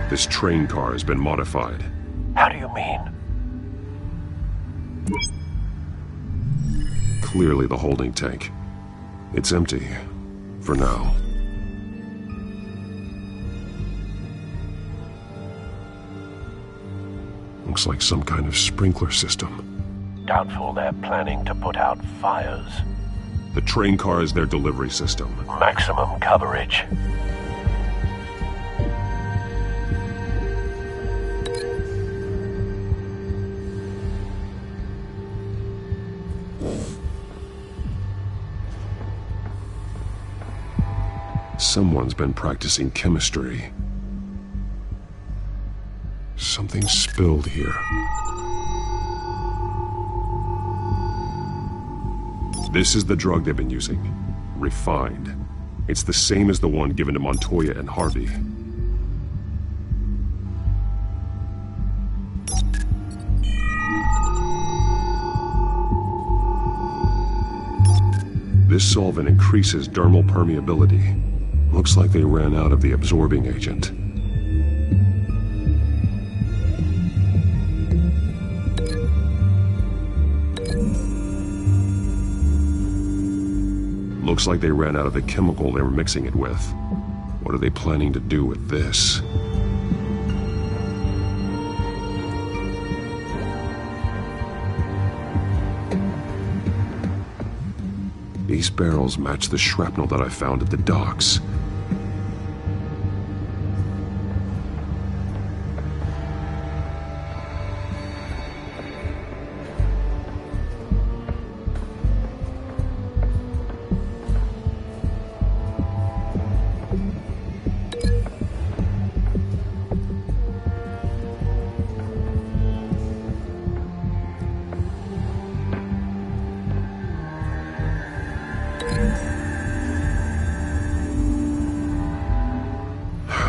This train car has been modified. How do you mean? Clearly the holding tank. It's empty. For now. Looks like some kind of sprinkler system. Doubtful they're planning to put out fires. The train car is their delivery system. Maximum coverage. Someone's been practicing chemistry. Something spilled here. This is the drug they've been using. Refined. It's the same as the one given to Montoya and Harvey. This solvent increases dermal permeability. Looks like they ran out of the absorbing agent. Looks like they ran out of the chemical they were mixing it with. What are they planning to do with this? These barrels match the shrapnel that I found at the docks.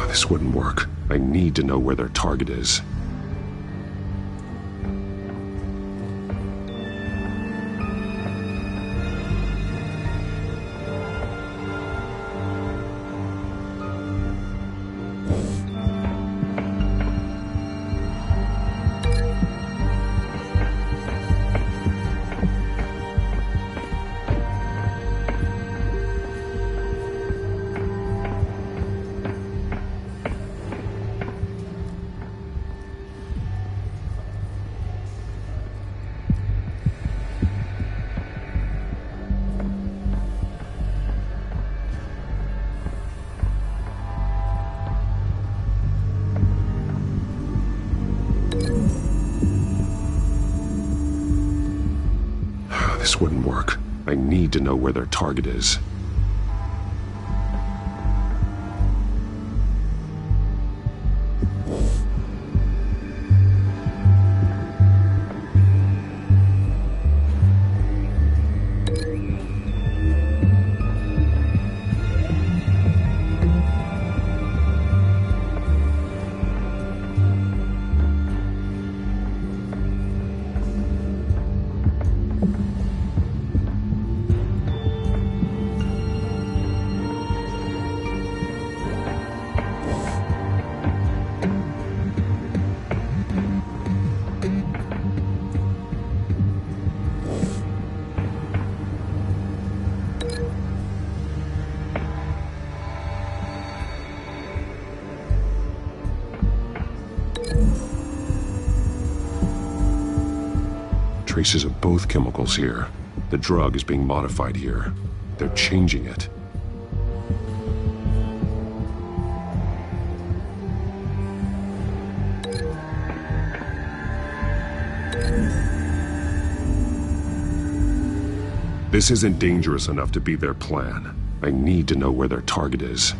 This wouldn't work. I need to know where their target is. This wouldn't work. I need to know where their target is. traces of both chemicals here. The drug is being modified here. They're changing it. This isn't dangerous enough to be their plan. I need to know where their target is.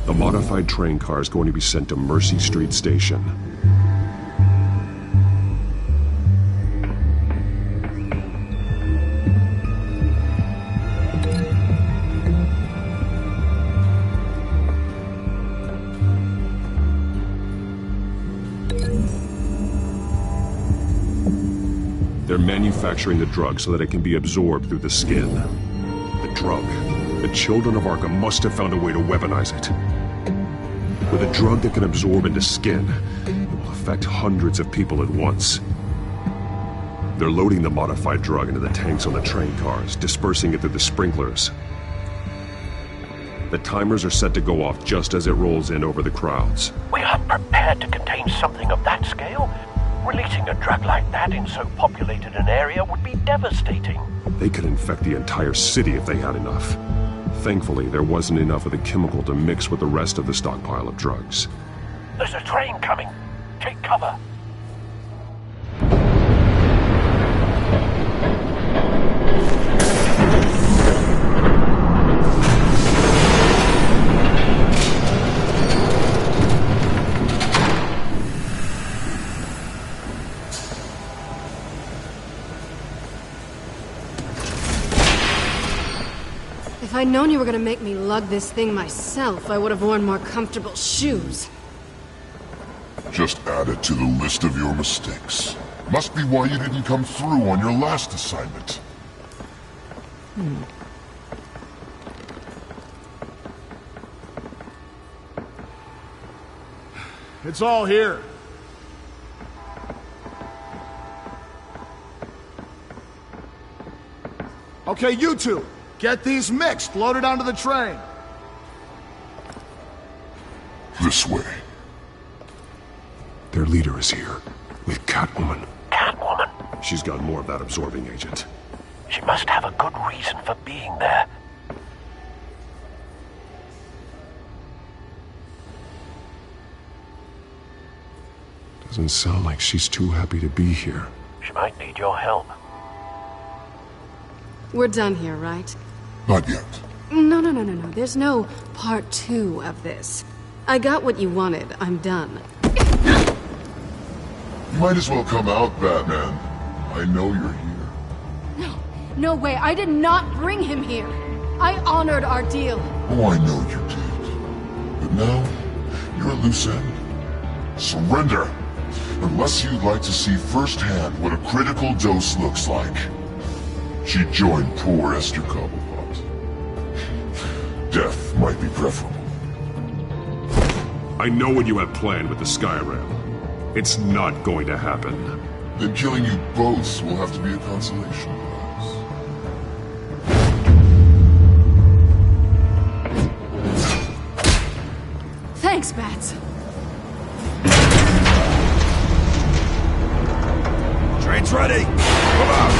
The modified train car is going to be sent to Mercy Street Station. They're manufacturing the drug so that it can be absorbed through the skin. The drug. The children of Arkham must have found a way to weaponize it. With a drug that can absorb into skin, it will affect hundreds of people at once. They're loading the modified drug into the tanks on the train cars, dispersing it through the sprinklers. The timers are set to go off just as it rolls in over the crowds. We aren't prepared to contain something of that scale. Releasing a drug like that in so populated an area would be devastating. They could infect the entire city if they had enough. Thankfully, there wasn't enough of the chemical to mix with the rest of the stockpile of drugs. There's a train coming. Take cover. If I'd known you were gonna make me lug this thing myself, I would have worn more comfortable shoes. Just add it to the list of your mistakes. Must be why you didn't come through on your last assignment. It's all here. Okay, you two. Get these mixed, loaded onto the train. This way. Their leader is here, with Catwoman. Catwoman? She's got more of that absorbing agent. She must have a good reason for being there. Doesn't sound like she's too happy to be here. She might need your help. We're done here, right? Not yet. No. There's no part 2 of this. I got what you wanted. I'm done. You might as well come out, Batman. I know you're here. No way. I did not bring him here. I honored our deal. Oh, I know you did. But now, you're a loose end. Surrender! Unless you'd like to see firsthand what a critical dose looks like. She joined poor Esther Cobblepot. Death might be preferable. I know what you have planned with the Skyrail. It's not going to happen. Then killing you both will have to be a consolation prize. Thanks, Bats. Train's ready! Move out!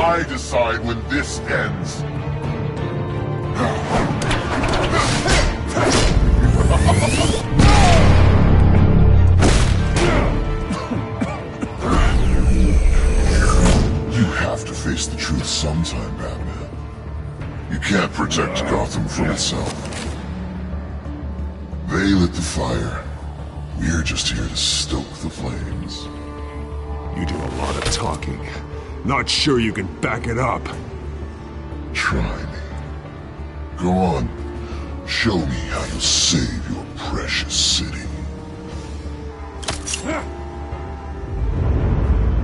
I decide when this ends. You have to face the truth sometime, Batman. You can't protect Gotham from itself. They lit the fire. We're just here to stoke the flames. You do a lot of talking. Not sure you can back it up. Try me. Go on. Show me how you'll save your precious city.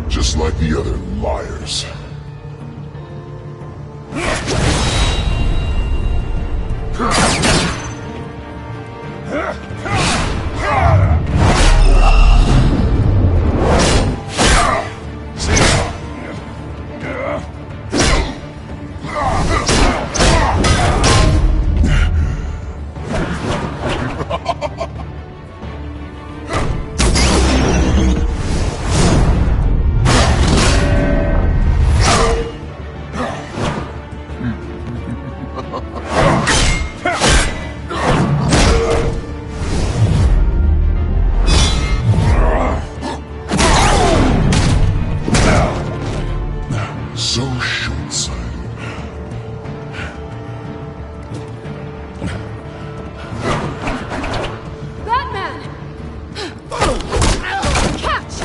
Just like the other liars. So short-sighted. Batman! Catch!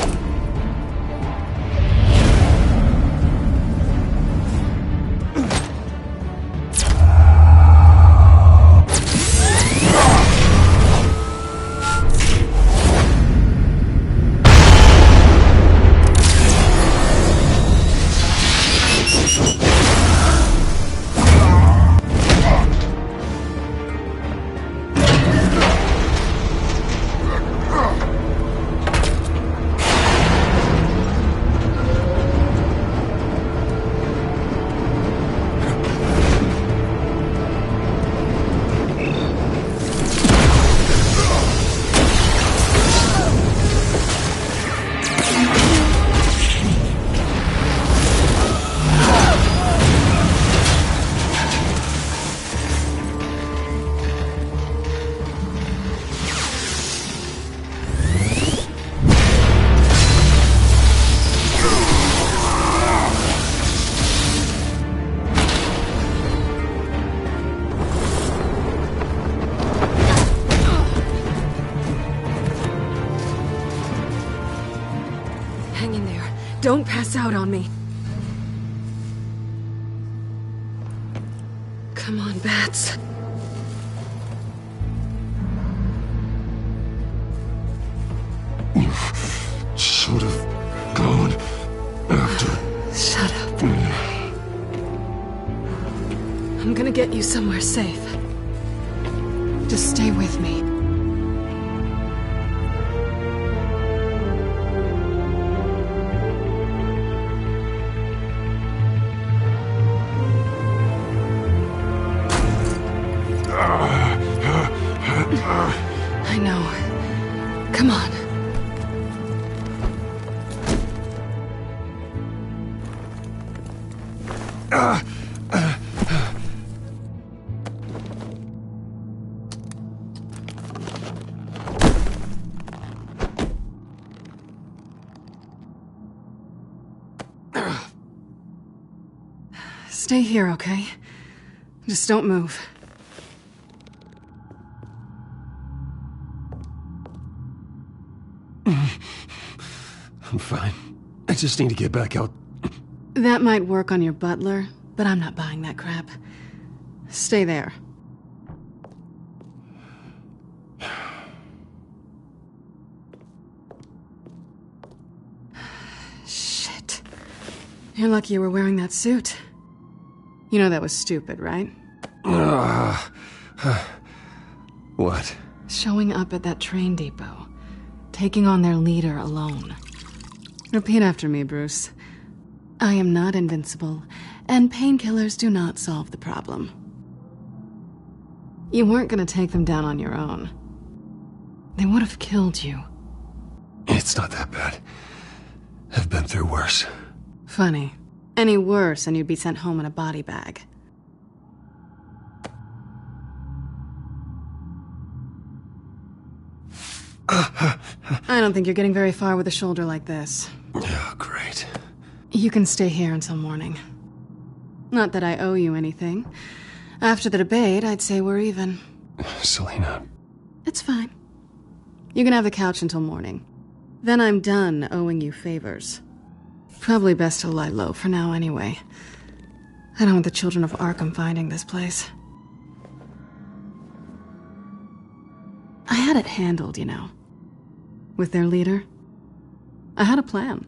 Hang in there. Don't pass out on me. Come on, Bats. You should have gone after. Shut up. I'm gonna get you somewhere safe. Just stay with me. I know. Come on. Stay here, okay? Just don't move. I'm fine. I just need to get back out. That might work on your butler, but I'm not buying that crap. Stay there. Shit. You're lucky you were wearing that suit. You know that was stupid, right? What? Showing up at that train depot. Taking on their leader alone. Repeat after me, Bruce. I am not invincible, and painkillers do not solve the problem. You weren't gonna take them down on your own. They would have killed you. It's not that bad. I've been through worse. Funny. Any worse, and you'd be sent home in a body bag. I don't think you're getting very far with a shoulder like this. Oh, great. You can stay here until morning. Not that I owe you anything. After the debate, I'd say we're even. Selina. It's fine. You can have the couch until morning. Then I'm done owing you favors. Probably best to lie low for now anyway. I don't want the children of Arkham finding this place. I had it handled, you know. With their leader. I had a plan.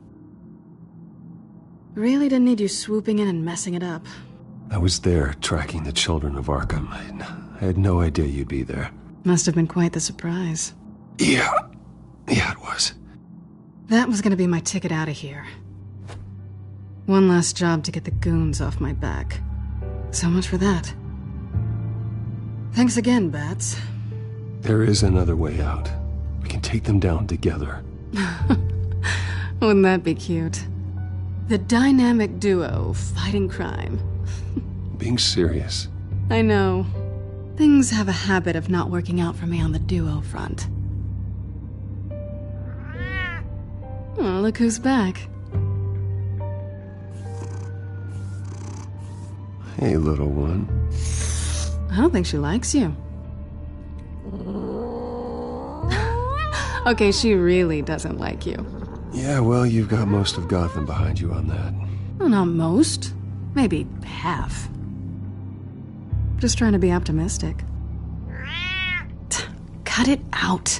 Really didn't need you swooping in and messing it up. I was there tracking the children of Arkham. I had no idea you'd be there. Must have been quite the surprise. Yeah, it was. That was gonna be my ticket out of here. One last job to get the goons off my back. So much for that. Thanks again, Bats. There is another way out. We can take them down together. Wouldn't that be cute? The dynamic duo fighting crime. Being serious. I know. Things have a habit of not working out for me on the duo front. Oh, look who's back. Hey, little one. I don't think she likes you. Okay, she really doesn't like you. Yeah, well, you've got most of Gotham behind you on that. Well, not most. Maybe half. Just trying to be optimistic. Cut it out.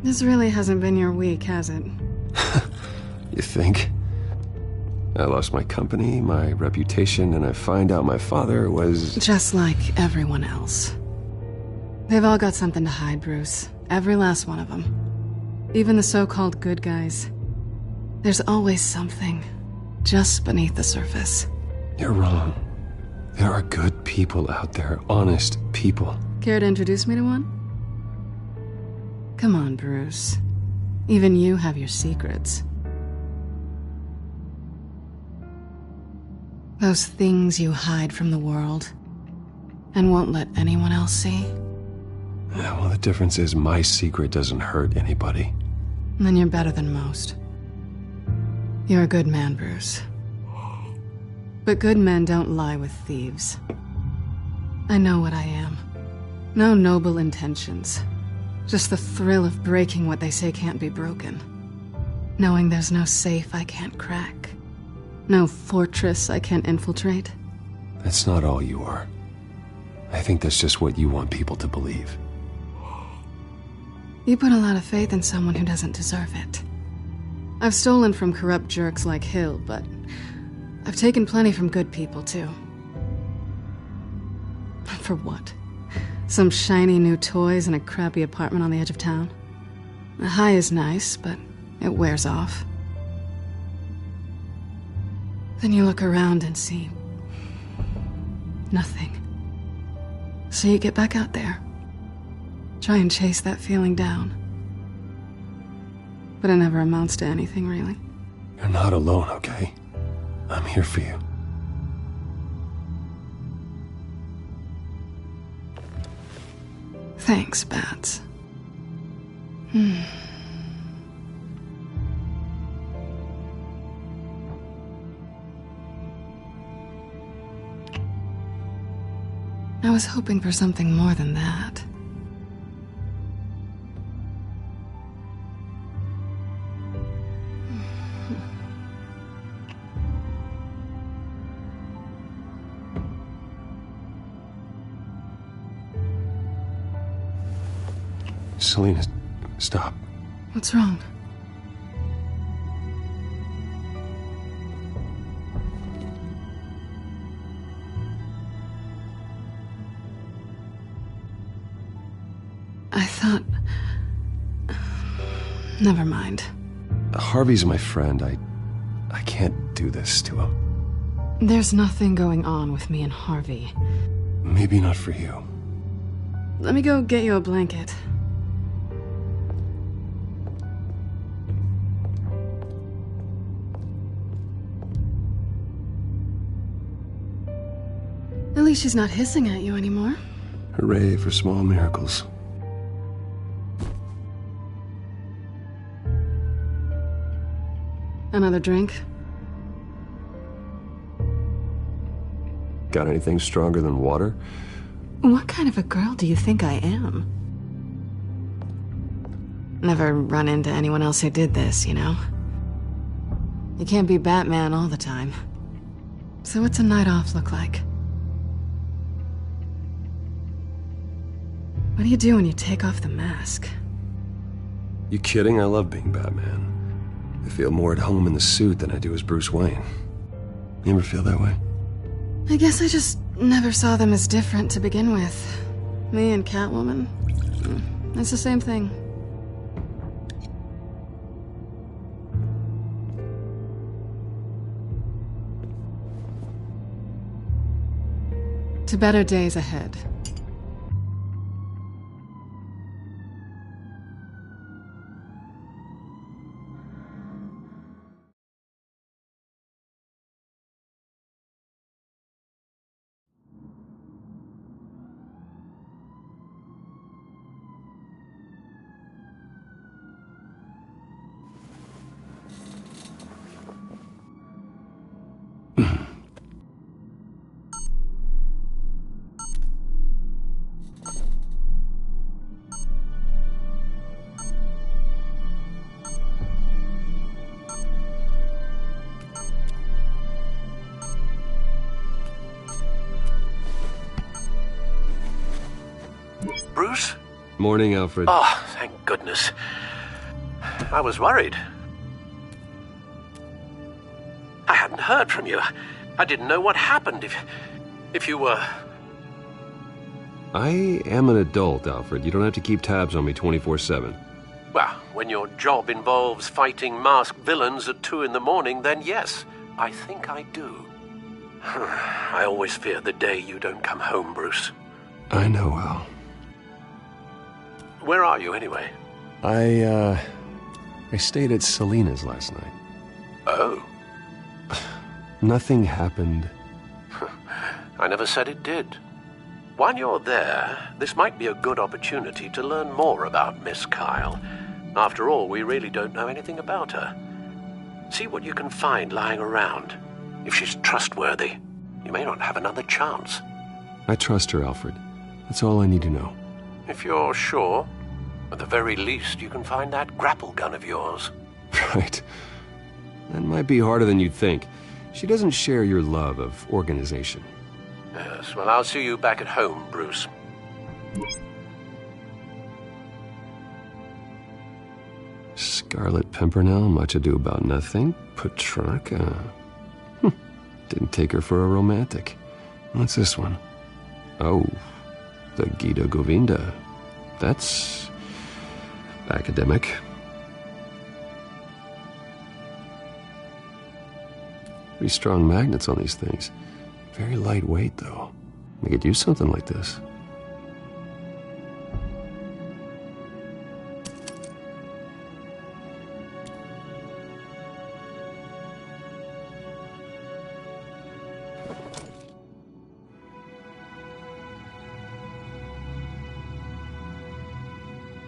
This really hasn't been your week, has it? You think? I lost my company, my reputation, and I find out my father was... Just like everyone else. They've all got something to hide, Bruce. Every last one of them. Even the so-called good guys. There's always something just beneath the surface. You're wrong. There are good people out there, honest people. Care to introduce me to one? Come on, Bruce. Even you have your secrets. Those things you hide from the world and won't let anyone else see. Yeah, well, the difference is my secret doesn't hurt anybody. Then you're better than most. You're a good man, Bruce. But good men don't lie with thieves. I know what I am. No noble intentions. Just the thrill of breaking what they say can't be broken. Knowing there's no safe I can't crack. No fortress I can't infiltrate. That's not all you are. I think that's just what you want people to believe. You put a lot of faith in someone who doesn't deserve it. I've stolen from corrupt jerks like Hill, but I've taken plenty from good people, too. For what? Some shiny new toys in a crappy apartment on the edge of town? The high is nice, but it wears off. Then you look around and see nothing. So you get back out there. Try and chase that feeling down. But it never amounts to anything, really. You're not alone, okay? I'm here for you. Thanks, Bats. I was hoping for something more than that. Selina, stop. What's wrong? I thought... Never mind. Harvey's my friend. I can't do this to him. There's nothing going on with me and Harvey. Maybe not for you. Let me go get you a blanket. At least she's not hissing at you anymore. Hooray for small miracles. Another drink? Got anything stronger than water? What kind of a girl do you think I am? Never run into anyone else who did this, you know? You can't be Batman all the time. So what's a night off look like? What do you do when you take off the mask? You kidding? I love being Batman. I feel more at home in the suit than I do as Bruce Wayne. You ever feel that way? I guess I just never saw them as different to begin with. Me and Catwoman, it's the same thing. To better days ahead. Bruce? Morning, Alfred. Oh, thank goodness. I was worried. I hadn't heard from you. I didn't know what happened if you were... I am an adult, Alfred. You don't have to keep tabs on me 24/7. Well, when your job involves fighting masked villains at 2 in the morning, then yes, I think I do. I always fear the day you don't come home, Bruce. I know, Al. Where are you, anyway? I stayed at Selena's last night. Oh. Nothing happened. I never said it did. While you're there, this might be a good opportunity to learn more about Miss Kyle. After all, we really don't know anything about her. See what you can find lying around. If she's trustworthy, you may not have another chance. I trust her, Alfred. That's all I need to know. If you're sure, at the very least, you can find that grapple gun of yours. Right. That might be harder than you'd think. She doesn't share your love of organization. Yes, well, I'll see you back at home, Bruce. Scarlet Pimpernel, much ado about nothing. Petrarca. Didn't take her for a romantic. What's this one? Oh, the Gita Govinda. That's academic. Pretty strong magnets on these things. Very lightweight, though. I could use something like this.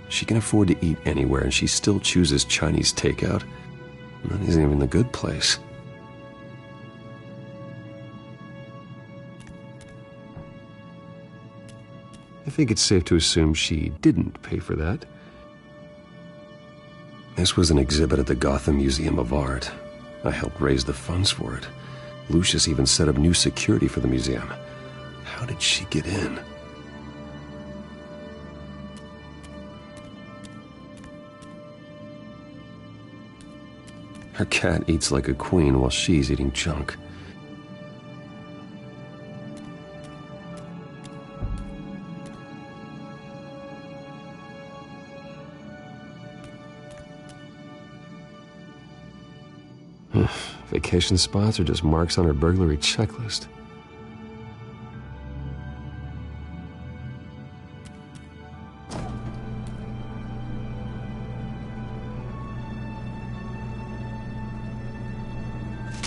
She can afford to eat anywhere, and she still chooses Chinese takeout. That isn't even the good place. I think it's safe to assume she didn't pay for that. This was an exhibit at the Gotham Museum of Art. I helped raise the funds for it. Lucius even set up new security for the museum. How did she get in? Her cat eats like a queen while she's eating junk. Vacation spots are just marks on her burglary checklist.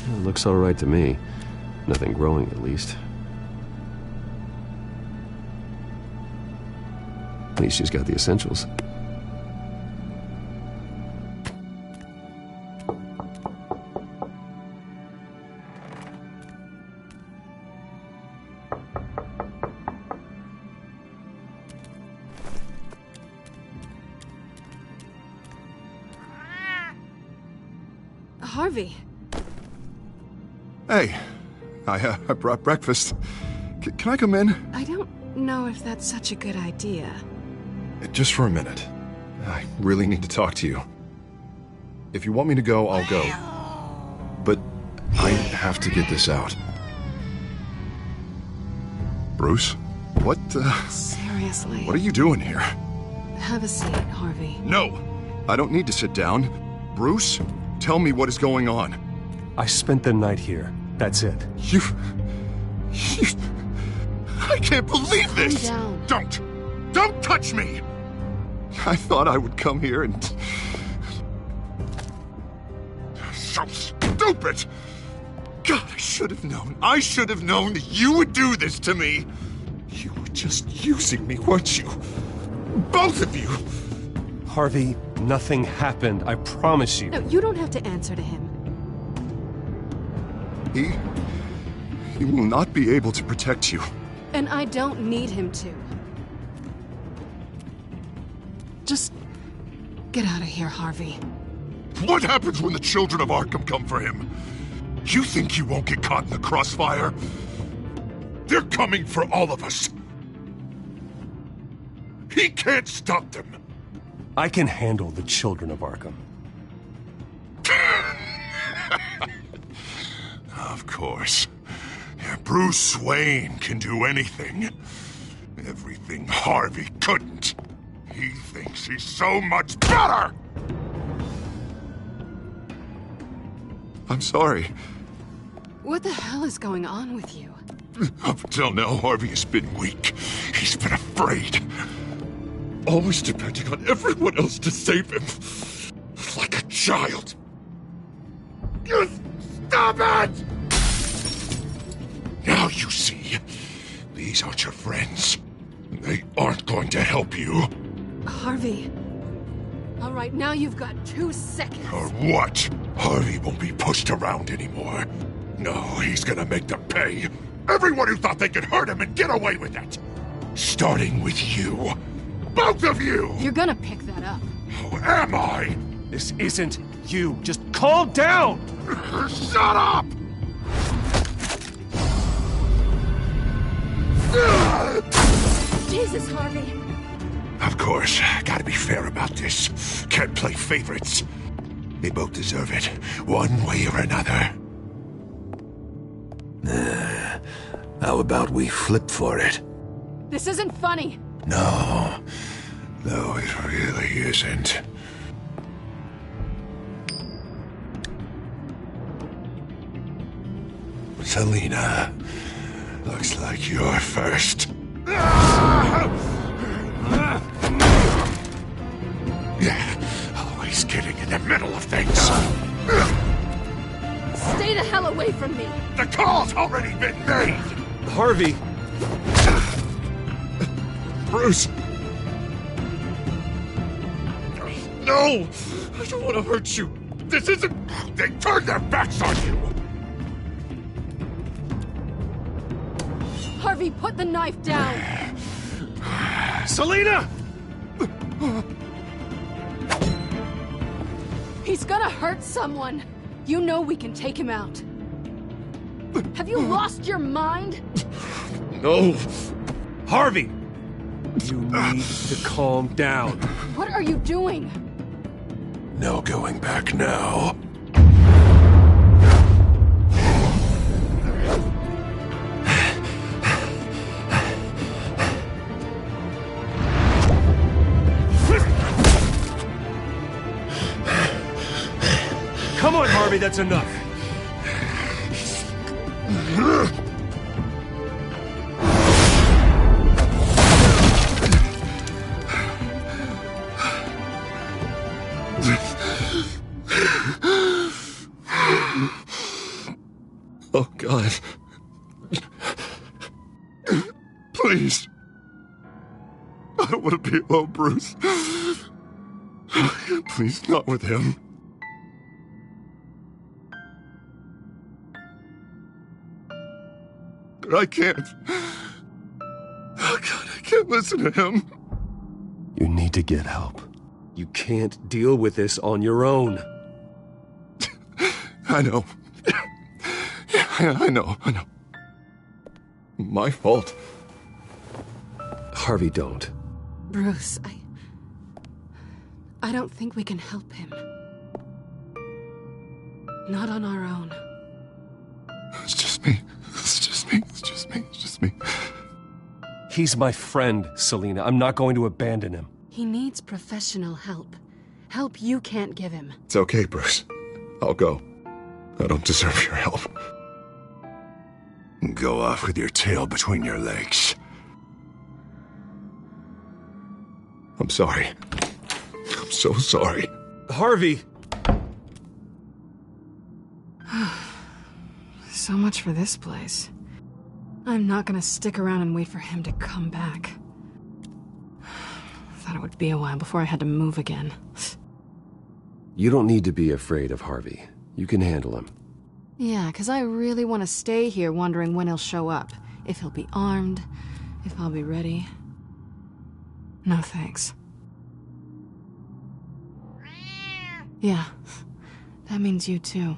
It looks all right to me. Nothing growing, at least. At least she's got the essentials. Harvey. Hey, I brought breakfast. Can I come in? I don't know if that's such a good idea. Just for a minute. I really need to talk to you. If you want me to go, I'll go. But I have to get this out. Bruce? What, Seriously. What are you doing here? Have a seat, Harvey. No! I don't need to sit down. Bruce, tell me what is going on. I spent the night here. That's it. You... I can't believe this! Calm down. Don't touch me! I thought I would come here and... So stupid! God, I should have known. I should have known that you would do this to me. You were just using me, weren't you? Both of you! Harvey, nothing happened. I promise you. No, you don't have to answer to him. He will not be able to protect you. And I don't need him to. Just get out of here, Harvey. What happens when the children of Arkham come for him? You think you won't get caught in the crossfire? They're coming for all of us. He can't stop them. I can handle the children of Arkham. Of course. Bruce Wayne can do anything. Everything Harvey couldn't. He thinks he's so much better! I'm sorry. What the hell is going on with you? Up until now, Harvey has been weak. He's been afraid. Always depending on everyone else to save him. Like a child. Stop it! Now you see, these aren't your friends. They aren't going to help you. Harvey. All right, now you've got 2 seconds. Or what? Harvey won't be pushed around anymore. No, he's gonna make them pay. Everyone who thought they could hurt him and get away with it. Starting with you. Both of you! You're gonna pick that up. Who am I? This isn't you. Just calm down! Shut up! Jesus, Harvey. Of course, gotta be fair about this. Can't play favorites. They both deserve it, one way or another. How about we flip for it? This isn't funny. No, it really isn't. Selina, looks like you're first. Yeah, always getting in the middle of things. Stay the hell away from me. The call's already been made. Harvey. Bruce. No, I don't want to hurt you. This isn't... They turned their backs on you. Harvey, put the knife down. Selina! He's gonna hurt someone. You know we can take him out. Have you lost your mind? No. Harvey! You need to calm down. What are you doing? No going back now. Come on, Harvey, that's enough. Oh, God. Please. I don't want to be alone, Bruce. Please, not with him. But I can't. Oh, God, I can't listen to him. You need to get help. You can't deal with this on your own. I know. Yeah, I know. My fault. Harvey, don't. Bruce, I don't think we can help him. Not on our own. It's just me. He's my friend, Selina. I'm not going to abandon him. He needs professional help. Help you can't give him. It's okay, Bruce. I'll go. I don't deserve your help. Go off with your tail between your legs. I'm sorry. I'm so sorry. Harvey! So much for this place. I'm not gonna stick around and wait for him to come back. Thought it would be a while before I had to move again. You don't need to be afraid of Harvey. You can handle him. Yeah, 'cause I really want to stay here wondering when he'll show up. If he'll be armed, if I'll be ready. No thanks. Yeah, that means you too.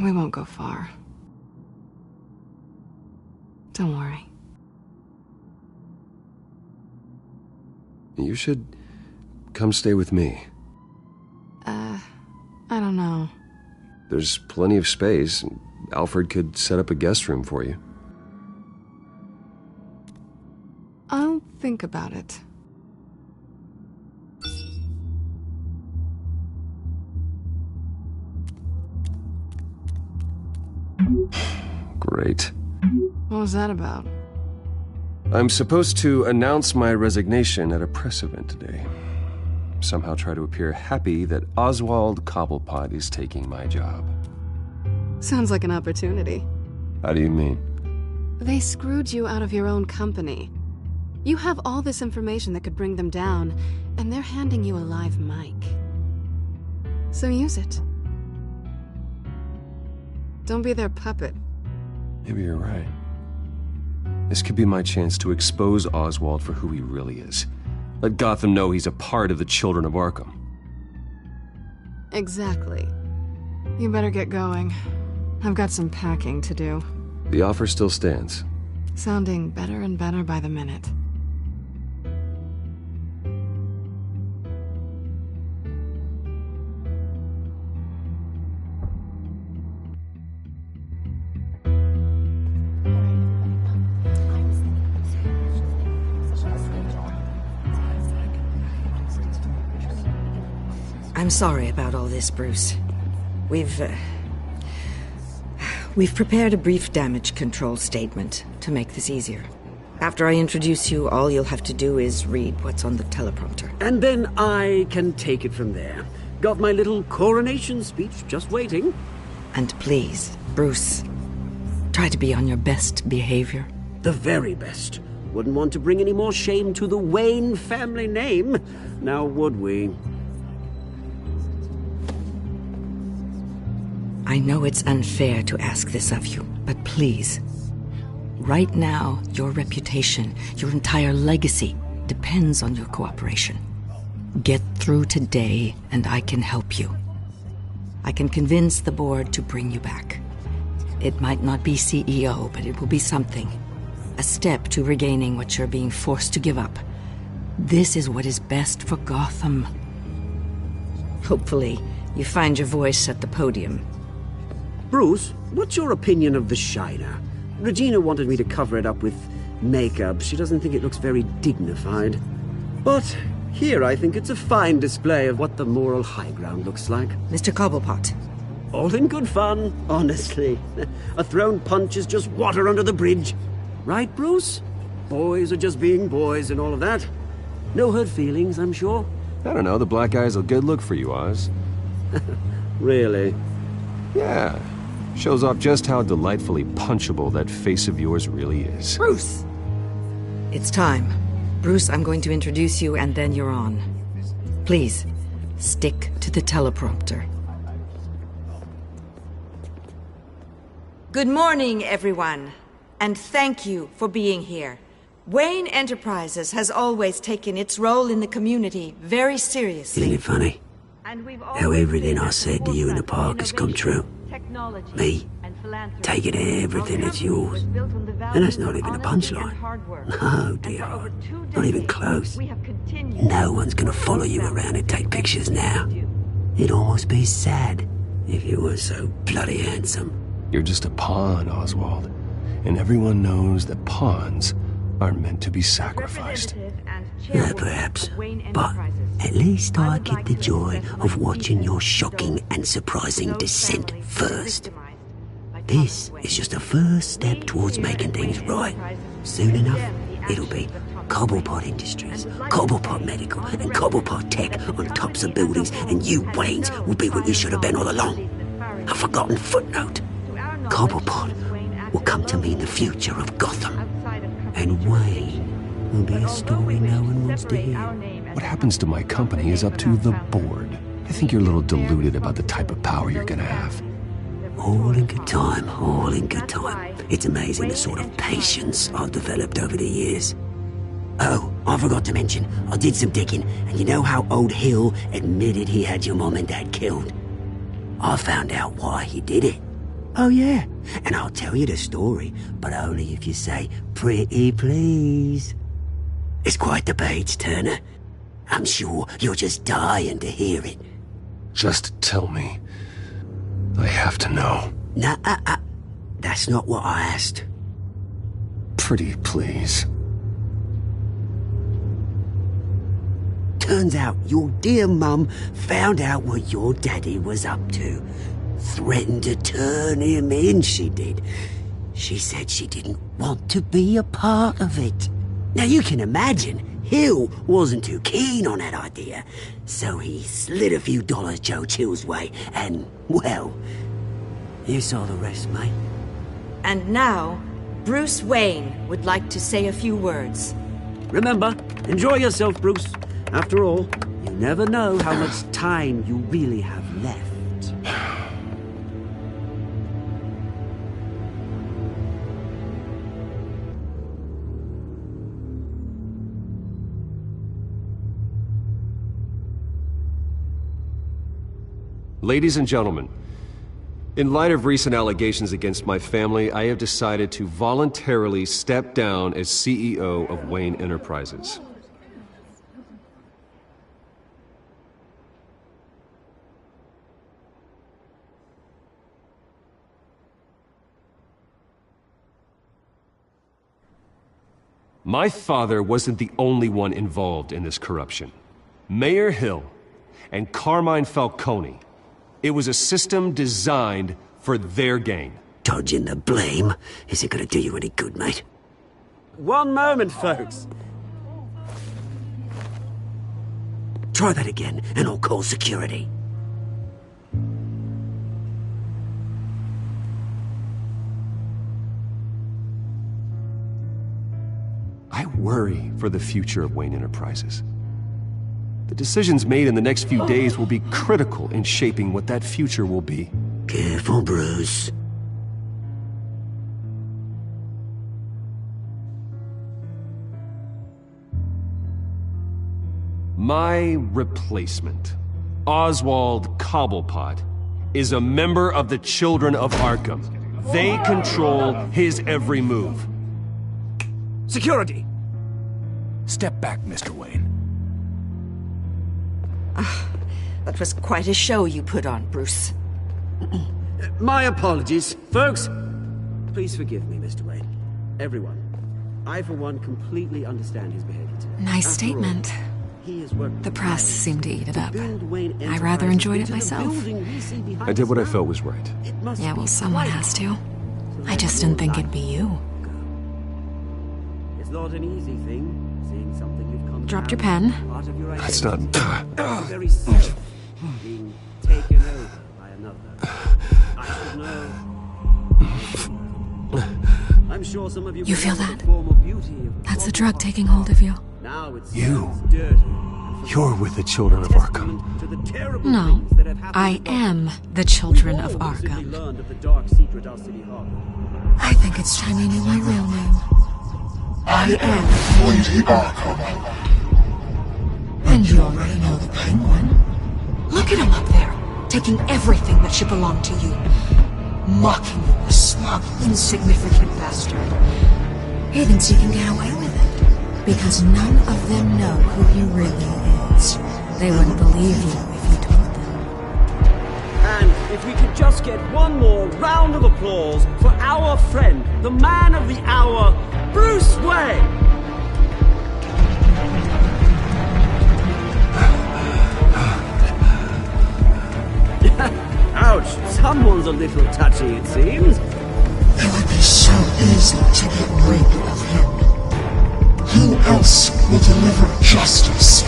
We won't go far. Don't worry. You should come stay with me. I don't know. There's plenty of space. Alfred could set up a guest room for you. I'll think about it. Great. What was that about? I'm supposed to announce my resignation at a press event today. Somehow try to appear happy that Oswald Cobblepot is taking my job. Sounds like an opportunity. How do you mean? They screwed you out of your own company. You have all this information that could bring them down, and they're handing you a live mic. So use it. Don't be their puppet. Maybe you're right. This could be my chance to expose Oswald for who he really is. Let Gotham know he's a part of the Children of Arkham. Exactly. You better get going. I've got some packing to do. The offer still stands. Sounding better and better by the minute. I'm sorry about all this, Bruce. We've prepared a brief damage control statement to make this easier. After I introduce you, all you'll have to do is read what's on the teleprompter. And then I can take it from there. Got my little coronation speech just waiting. And please, Bruce, try to be on your best behavior. The very best. Wouldn't want to bring any more shame to the Wayne family name, now would we? I know it's unfair to ask this of you, but please. Right now, your reputation, your entire legacy, depends on your cooperation. Get through today, and I can help you. I can convince the board to bring you back. It might not be CEO, but it will be something. A step to regaining what you're being forced to give up. This is what is best for Gotham. Hopefully, you find your voice at the podium. Bruce, what's your opinion of the Shiner? Regina wanted me to cover it up with makeup. She doesn't think it looks very dignified. But here I think it's a fine display of what the moral high ground looks like. Mr. Cobblepot. All in good fun, honestly. A thrown punch is just water under the bridge. Right, Bruce? Boys are just being boys and all of that. No hurt feelings, I'm sure. I don't know, the black eye's a good look for you, Oz. Really? Yeah. Shows off just how delightfully punchable that face of yours really is. Bruce! It's time. Bruce, I'm going to introduce you and then you're on. Please, stick to the teleprompter. Good morning, everyone, and thank you for being here. Wayne Enterprises has always taken its role in the community very seriously. Isn't it funny? How everything I said to you in the park has come true. Me, taking everything that's yours. And that's not even a punchline. No, dear heart. Not even close. No one's gonna follow you around and take pictures now. It'd almost be sad if you were so bloody handsome. You're just a pawn, Oswald. And everyone knows that pawns are meant to be sacrificed. Perhaps. But at least I get the joy of watching your shocking and surprising descent first. This is just a first step towards making things right. Soon enough, it'll be Cobblepot Industries, Cobblepot Medical, and Cobblepot Tech on tops of buildings, and you, Waynes, will be what you should have been all along. A forgotten footnote. Cobblepot will come to mean the future of Gotham. And Wayne will be a story no one wants to hear. What happens to my company is up to the board. I think you're a little deluded about the type of power you're gonna have. All in good time, all in good time. It's amazing the sort of patience I've developed over the years. Oh, I forgot to mention, I did some digging, and you know how old Hill admitted he had your mom and dad killed? I found out why he did it. Oh yeah, and I'll tell you the story, but only if you say, pretty please. It's quite the page turner. I'm sure you're just dying to hear it. Just tell me. I have to know. Nah, that's not what I asked. Pretty please. Turns out your dear mum found out what your daddy was up to. Threatened to turn him in, she did. She said she didn't want to be a part of it. Now you can imagine, Hill wasn't too keen on that idea, so he slid a few dollars Joe Chill's way, and, well, you saw the rest, mate. And now, Bruce Wayne would like to say a few words. Remember, enjoy yourself, Bruce. After all, you never know how much time you really have left. Ladies and gentlemen, in light of recent allegations against my family, I have decided to voluntarily step down as CEO of Wayne Enterprises. My father wasn't the only one involved in this corruption. Mayor Hill and Carmine Falcone. It was a system designed for their gain. Dodging the blame isn't gonna do you any good, mate. One moment, folks. Try that again, and I'll call security. I worry for the future of Wayne Enterprises. The decisions made in the next few days will be critical in shaping what that future will be. Careful, Bruce. My replacement, Oswald Cobblepot, is a member of the Children of Arkham. They control his every move. Security! Step back, Mr. Wayne. That was quite a show you put on, Bruce. My apologies. Folks, please forgive me, Mr. Wayne. Everyone. I, for one, completely understand his behavior today. Nice statement. The press seemed to eat it up. I rather enjoyed it myself. I did what I felt was right. Yeah, well, someone has to. I just didn't think it'd be you. It's not an easy thing, seeing something you've come Dropped your pen. That's not... very self being taken over by another. I I'm sure some of you You feel that? beauty of That's the drug taking hold of you. now it's You're with the children of Arkham. to the terrible No, things that have happened. I am the children of We've all recently Arkham. learned of the dark secret our city harbors. I think it's time you knew my real name. I am Lady Arkham. And you already know the Penguin. Look at him up there, taking everything that should belong to you. Mocking you, a smug, insignificant bastard. He thinks he can get away with it. Because none of them know who he really is. They wouldn't believe you if you told them. And if we could just get one more round of applause for our friend, the man of the hour, Bruce Wayne! Ouch, someone's a little touchy, it seems. It would be so easy to get rid of him. Who else will deliver justice?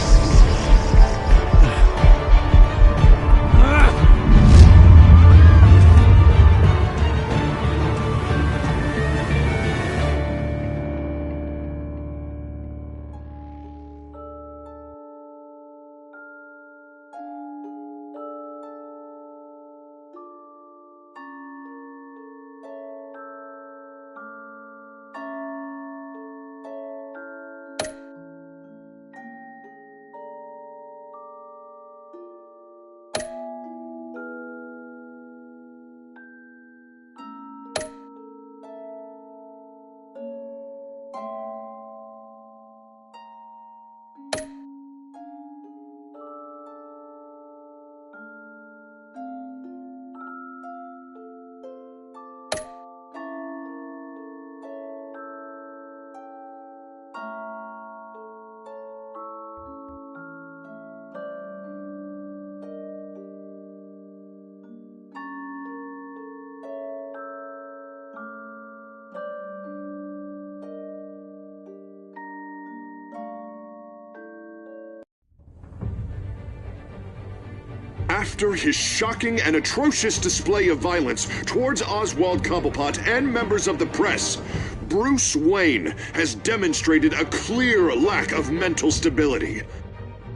After his shocking and atrocious display of violence towards Oswald Cobblepot and members of the press, Bruce Wayne has demonstrated a clear lack of mental stability.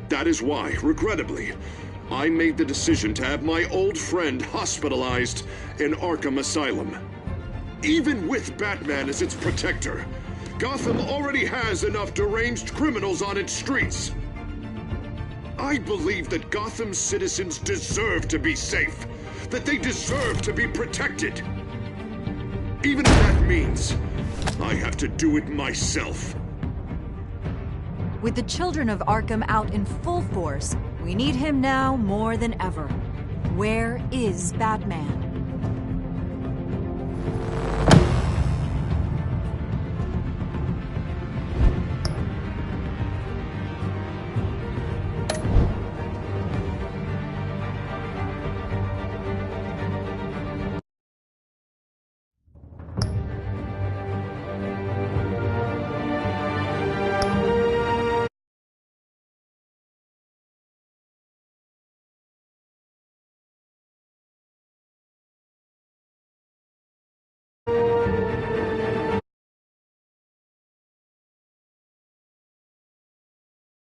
That is why, regrettably, I made the decision to have my old friend hospitalized in Arkham Asylum. Even with Batman as its protector, Gotham already has enough deranged criminals on its streets. I believe that Gotham's citizens deserve to be safe, that they deserve to be protected. Even if that means I have to do it myself. With the children of Arkham out in full force, we need him now more than ever. Where is Batman?